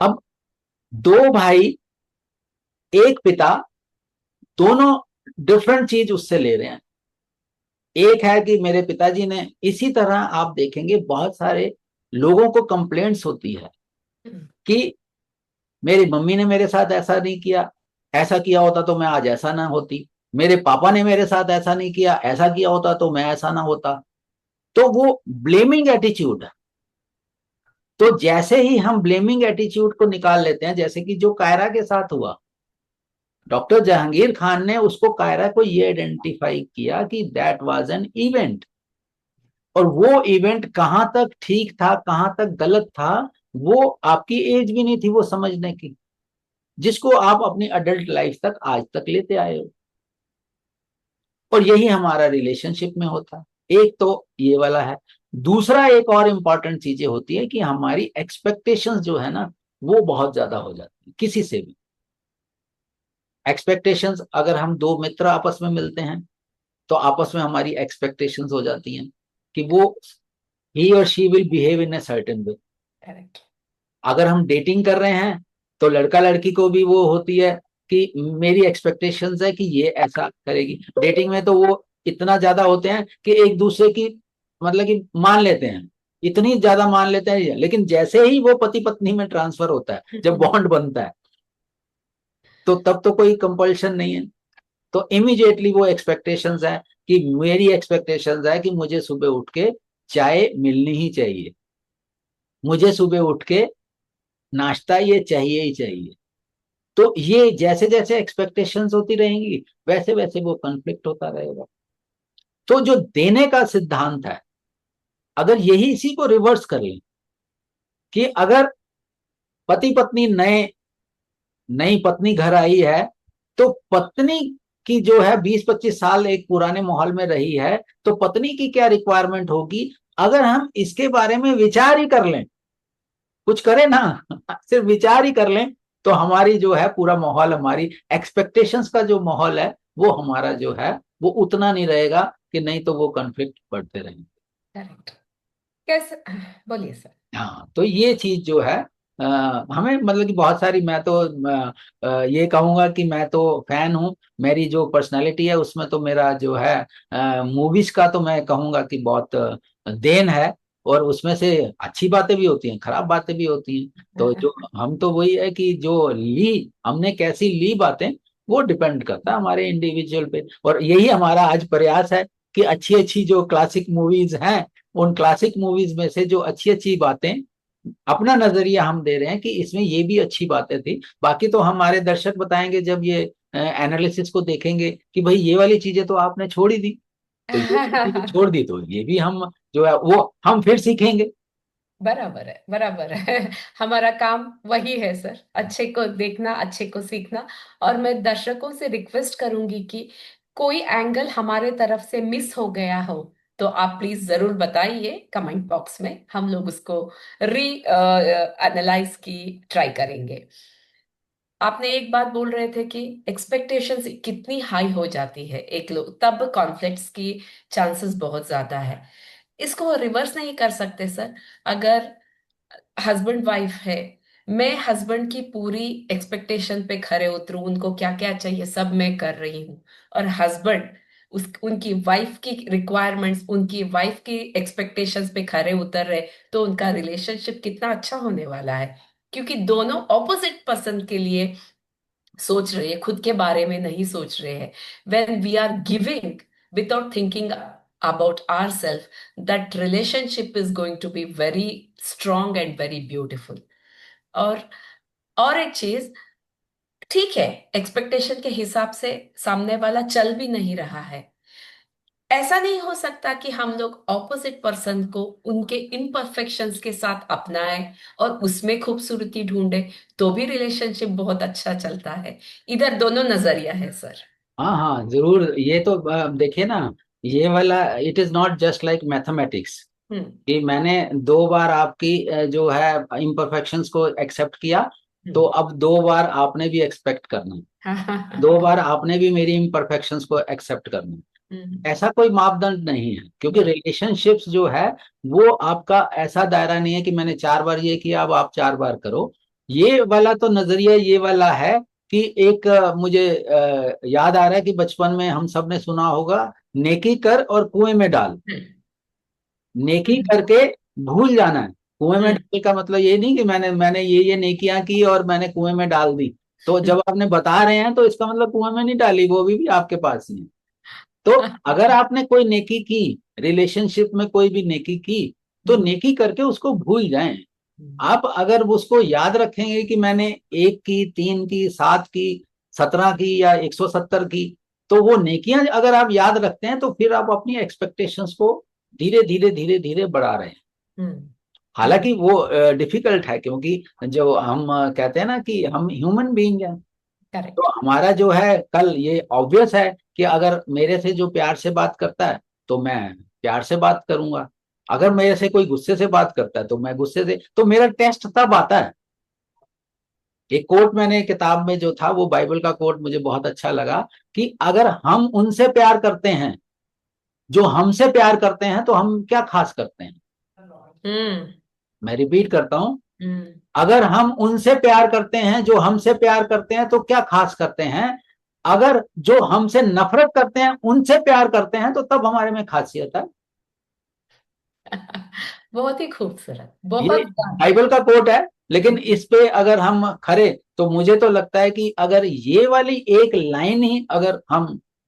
अब दो भाई, एक पिता, दोनों डिफरेंट चीज उससे ले रहे हैं। एक है कि मेरे पिताजी ने, इसी तरह आप देखेंगे बहुत सारे लोगों को कंप्लेंट्स होती है हम्म। कि मेरी मम्मी ने मेरे साथ ऐसा नहीं किया, ऐसा किया होता तो मैं आज ऐसा ना होती। मेरे पापा ने मेरे साथ ऐसा नहीं किया, ऐसा किया होता तो मैं ऐसा ना होता। तो वो ब्लेमिंग एटीट्यूड है। तो जैसे ही हम ब्लेमिंग एटीट्यूड को निकाल लेते हैं, जैसे कि जो कायरा के साथ हुआ, डॉक्टर जहांगीर खान ने उसको, कायरा को ये आइडेंटिफाई किया कि दैट वाज एन इवेंट। और वो इवेंट कहां तक ठीक था कहां तक गलत था, वो आपकी एज भी नहीं थी वो समझने की, जिसको आप अपनी अडल्ट लाइफ तक आज तक लेते आए हो। और यही हमारा रिलेशनशिप में होता है। एक तो ये वाला है। दूसरा एक और इम्पॉर्टेंट चीजें होती है कि हमारी एक्सपेक्टेशंस जो है ना वो बहुत ज्यादा हो जाती है किसी से भी। एक्सपेक्टेशंस, अगर हम दो मित्र आपस में मिलते हैं तो आपस में हमारी एक्सपेक्टेशंस हो जाती हैं कि वो, ही और she will behave in a certain way. Correct. अगर हम डेटिंग कर रहे हैं तो लड़का लड़की को भी वो होती है कि मेरी एक्सपेक्टेशंस है कि ये ऐसा करेगी। डेटिंग में तो वो इतना ज्यादा होते हैं कि एक दूसरे की, मतलब कि मान लेते हैं, इतनी ज्यादा मान लेते हैं। लेकिन जैसे ही वो पति पत्नी में ट्रांसफर होता है, जब बॉन्ड बनता है, तो तब तो कोई कंपल्शन नहीं है। तो इमीडिएटली वो एक्सपेक्टेशंस है कि मेरी एक्सपेक्टेशंस है कि मुझे सुबह उठ के चाय मिलनी ही चाहिए, मुझे सुबह उठ के नाश्ता ये चाहिए ही चाहिए। तो ये जैसे जैसे एक्सपेक्टेशंस होती रहेंगी वैसे वैसे वो कॉन्फ्लिक्ट होता रहेगा। तो जो देने का सिद्धांत है, अगर यही इसी को रिवर्स कर लें कि अगर पति पत्नी नई पत्नी घर आई है, तो पत्नी की जो है 20-25 साल एक पुराने माहौल में रही है, तो पत्नी की क्या रिक्वायरमेंट होगी? अगर हम इसके बारे में विचार ही कर लें, कुछ करें ना, सिर्फ विचार ही कर लें, तो हमारी जो है पूरा माहौल, हमारी एक्सपेक्टेशंस का जो माहौल है वो हमारा जो है वो उतना नहीं रहेगा कि नहीं तो वो कॉन्फ्लिक्ट बढ़ते रहेंगे। करेक्ट। कैसे? बोलिए सर। हाँ तो ये चीज जो है हमें, मतलब कि बहुत सारी, मैं तो ये कहूंगा कि मैं तो फैन हूँ। मेरी जो पर्सनालिटी है उसमें तो मेरा जो है मूवीज का तो मैं कहूंगा कि बहुत देन है। और उसमें से अच्छी बातें भी होती हैं, खराब बातें भी होती हैं। तो जो हम तो वही है कि जो ली हमने कैसी ली बातें, वो डिपेंड करता है हमारे इंडिविजुअल पे। और यही हमारा आज प्रयास है कि अच्छी अच्छी जो क्लासिक मूवीज हैं, उन क्लासिक मूवीज में से जो अच्छी अच्छी बातें अपना नजरिया हम दे रहे हैं कि इसमें ये भी अच्छी बातें थी। बाकी तो हमारे दर्शक बताएंगे जब ये एनालिसिस को देखेंगे कि भाई ये वाली चीजें तो आपने छोड़ ही दी, तो ये वाली चीजें छोड़ दी, तो ये भी हम जो है वो हम फिर सीखेंगे। बराबर है, बराबर है। हमारा काम वही है सर, अच्छे को देखना, अच्छे को सीखना। और मैं दर्शकों से रिक्वेस्ट करूंगी कि कोई एंगल हमारे तरफ से मिस हो गया हो तो आप प्लीज जरूर बताइए कमेंट बॉक्स में, हम लोग उसको री एनालाइज की ट्राई करेंगे। आपने एक बात बोल रहे थे कि एक्सपेक्टेशंस कितनी हाई हो जाती है एक लोग, तब कॉन्फ्लिक्ट्स की चांसेस बहुत ज्यादा है। इसको रिवर्स नहीं कर सकते सर? अगर हस्बैंड वाइफ है, मैं हस्बैंड की पूरी एक्सपेक्टेशन पे खरे उतरूं, उनको क्या क्या चाहिए सब मैं कर रही हूँ, और हस्बैंड उस उनकी वाइफ की रिक्वायरमेंट्स, उनकी वाइफ की एक्सपेक्टेशंस पे खरे उतर रहे, तो उनका रिलेशनशिप कितना अच्छा होने वाला है। क्योंकि दोनों ऑपोजिट पसंद के लिए सोच रहे हैं, खुद के बारे में नहीं सोच रहे हैं। When we are giving without thinking about ourselves, that relationship is going to be very strong and very beautiful. और और एक चीज, ठीक है, एक्सपेक्टेशन के हिसाब से सामने वाला चल भी नहीं रहा है, ऐसा नहीं हो सकता कि हम लोग ऑपोजिट पर्सन को उनके इम्परफेक्शंस के साथ अपनाएं और उसमें खूबसूरती ढूंढे, तो भी रिलेशनशिप बहुत अच्छा चलता है। इधर दोनों नजरिया है सर। हाँ हाँ जरूर, ये तो देखिए ना, ये वाला it is not just like mathematics hmm. कि मैंने 2 बार आपकी जो है इम्परफेक्शंस को एक्सेप्ट किया, तो हम्म। अब 2 बार आपने भी एक्सपेक्ट करना, हाँ, हाँ, हाँ, दो हाँ। बार आपने भी मेरी इम्परफेक्शंस को एक्सेप्ट करना। हम्म। ऐसा कोई मापदंड नहीं है, क्योंकि नहीं। रिलेशनशिप्स जो है वो आपका ऐसा दायरा नहीं है कि मैंने 4 बार ये किया अब आप 4 बार करो। ये वाला तो नजरिया ये वाला है कि एक मुझे याद आ रहा है कि बचपन में हम सब ने सुना होगा, नेकी कर और कुएं में डाल। नेकी हम्म। करके भूल जाना है। कुएं में हम्म। डालने का मतलब ये नहीं कि मैंने ये नेकियां की और मैंने कुएं में डाल दी। तो जब आपने बता रहे हैं तो इसका मतलब कुएं में नहीं डाली, वो भी आपके पास ही है। तो अगर आपने कोई नेकी की, रिलेशनशिप में कोई भी नेकी की, तो नेकी करके उसको भूल जाएं। आप अगर उसको याद रखेंगे कि मैंने 1 की, 3 की, 7 की, 17 की या 170 की, तो वो नेकियां अगर आप याद रखते हैं तो फिर आप अपनी एक्सपेक्टेशंस को धीरे धीरे धीरे धीरे बढ़ा रहे हैं। हम्म। हम्म। हालांकि वो डिफिकल्ट है, क्योंकि जो हम कहते हैं ना कि हम ह्यूमन बीइंग हैं। करेक्ट। तो हमारा जो है कल ये ऑब्वियस है कि अगर मेरे से जो प्यार से बात करता है तो मैं प्यार से बात करूंगा, अगर मेरे से कोई गुस्से से बात करता है तो मैं गुस्से से, तो मेरा टेस्ट तब आता है। एक कोट मैंने किताब में जो था वो बाइबल का कोट मुझे बहुत अच्छा लगा कि अगर हम उनसे प्यार करते हैं जो हमसे प्यार करते हैं तो हम क्या खास करते हैं। हम्म। मैं रिपीट करता हूं, हम्म। अगर हम उनसे प्यार करते हैं जो हमसे प्यार करते हैं तो क्या खास करते हैं। अगर जो हमसे नफरत करते हैं उनसे प्यार करते हैं तो तब हमारे में खासियत है। बहुत ही खूबसूरत, ये बहुत ज्यादा। बाइबल का कोट है, लेकिन इस पे अगर हम खरे, तो मुझे तो लगता है कि अगर ये वाली एक लाइन ही अगर हम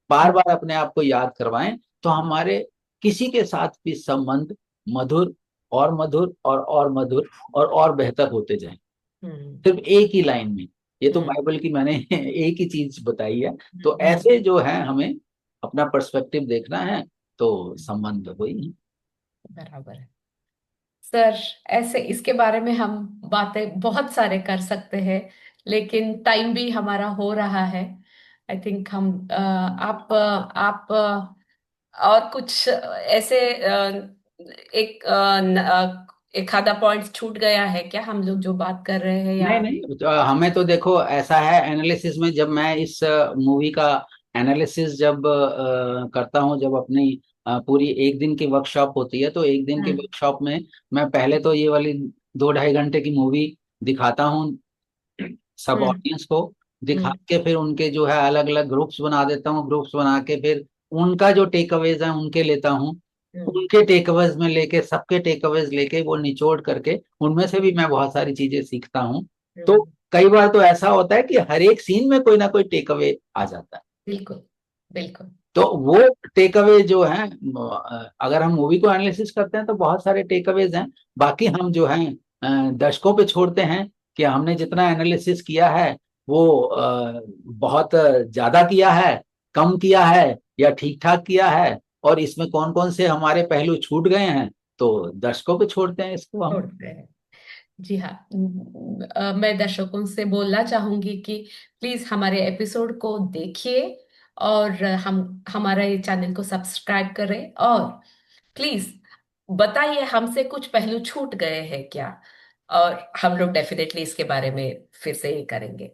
बार बार अपने आप को याद करवाएं तो हमारे किसी के साथ भी संबंध मधुर और मधुर और मधुर और बेहतर होते जाएं। हम्म। सिर्फ एक ही लाइन में, ये तो हम्म। बाइबल की मैंने एक ही चीज बताई है। तो हम्म। ऐसे जो है हमें अपना पर्सपेक्टिव देखना है, तो संबंध वही है। बराबर है सर। ऐसे इसके बारे में हम बातें बहुत सारे कर सकते हैं, लेकिन टाइम भी हमारा हो रहा है। आई थिंक हम आप और कुछ ऐसे एक आधा पॉइंट छूट गया है क्या, हम लोग जो बात कर रहे हैं, या? नहीं नहीं, तो हमें तो देखो ऐसा है, एनालिसिस में जब मैं इस मूवी का एनालिसिस जब करता हूँ, जब अपनी पूरी एक दिन की वर्कशॉप होती है, तो एक दिन की हम्म। वर्कशॉप में मैं पहले तो ये वाली 2-2.5 घंटे की मूवी दिखाता हूँ सब हम्म। ऑडियंस को। दिखा हम्म। के फिर उनके जो है अलग अलग ग्रुप्स बना देता हूँ, ग्रुप्स बना के फिर उनका जो टेक अवेज है उनके लेता हूँ। हम्म। उनके टेक अवेज में लेके, सबके टेक अवेज लेके वो निचोड़ करके उनमें से भी मैं बहुत सारी चीजें सीखता हूँ। तो हम्म। कई बार तो ऐसा होता है कि हर एक सीन में कोई ना कोई टेक अवे आ जाता है। बिल्कुल, बिल्कुल। तो वो टेक अवे जो है, अगर हम मूवी को एनालिसिस करते हैं तो बहुत सारे टेक अवेज हैं। बाकी हम जो हैं दर्शकों पे छोड़ते हैं कि हमने जितना एनालिसिस किया है वो बहुत ज्यादा किया है, कम किया है, या ठीक ठाक किया है, और इसमें कौन कौन से हमारे पहलू छूट गए हैं, तो दर्शकों पे छोड़ते हैं इसको हम। छोड़ते हैं। जी हाँ। मैं दर्शकों से बोलना चाहूंगी कि प्लीज हमारे एपिसोड को देखिए, और हम हमारे चैनल को सब्सक्राइब करें, और प्लीज बताइए हमसे कुछ पहलू छूट गए हैं क्या, और हम लोग डेफिनेटली इसके बारे में फिर से ये करेंगे।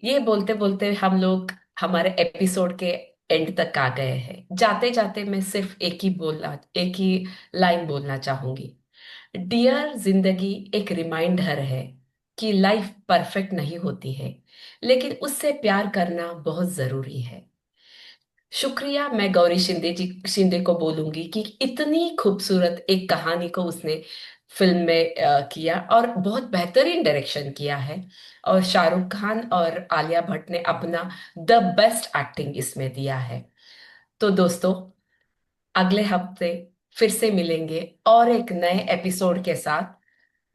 ये बोलते बोलते हम लोग हमारे एपिसोड के एंड तक आ गए हैं। जाते जाते मैं सिर्फ एक ही लाइन बोलना चाहूंगी। डियर जिंदगी एक रिमाइंडर है कि लाइफ परफेक्ट नहीं होती है, लेकिन उससे प्यार करना बहुत जरूरी है। शुक्रिया, मैं गौरी शिंदे को बोलूंगी कि इतनी खूबसूरत एक कहानी को उसने फिल्म में किया, और बहुत बेहतरीन डायरेक्शन किया है। और शाहरुख खान और आलिया भट्ट ने अपना द बेस्ट एक्टिंग इसमें दिया है। तो दोस्तों, अगले हफ्ते फिर से मिलेंगे और एक नए एपिसोड के साथ।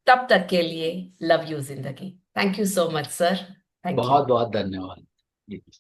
तब तक के लिए लव यू जिंदगी। Thank you so much sir. Thank बहुत यू। बहुत धन्यवाद।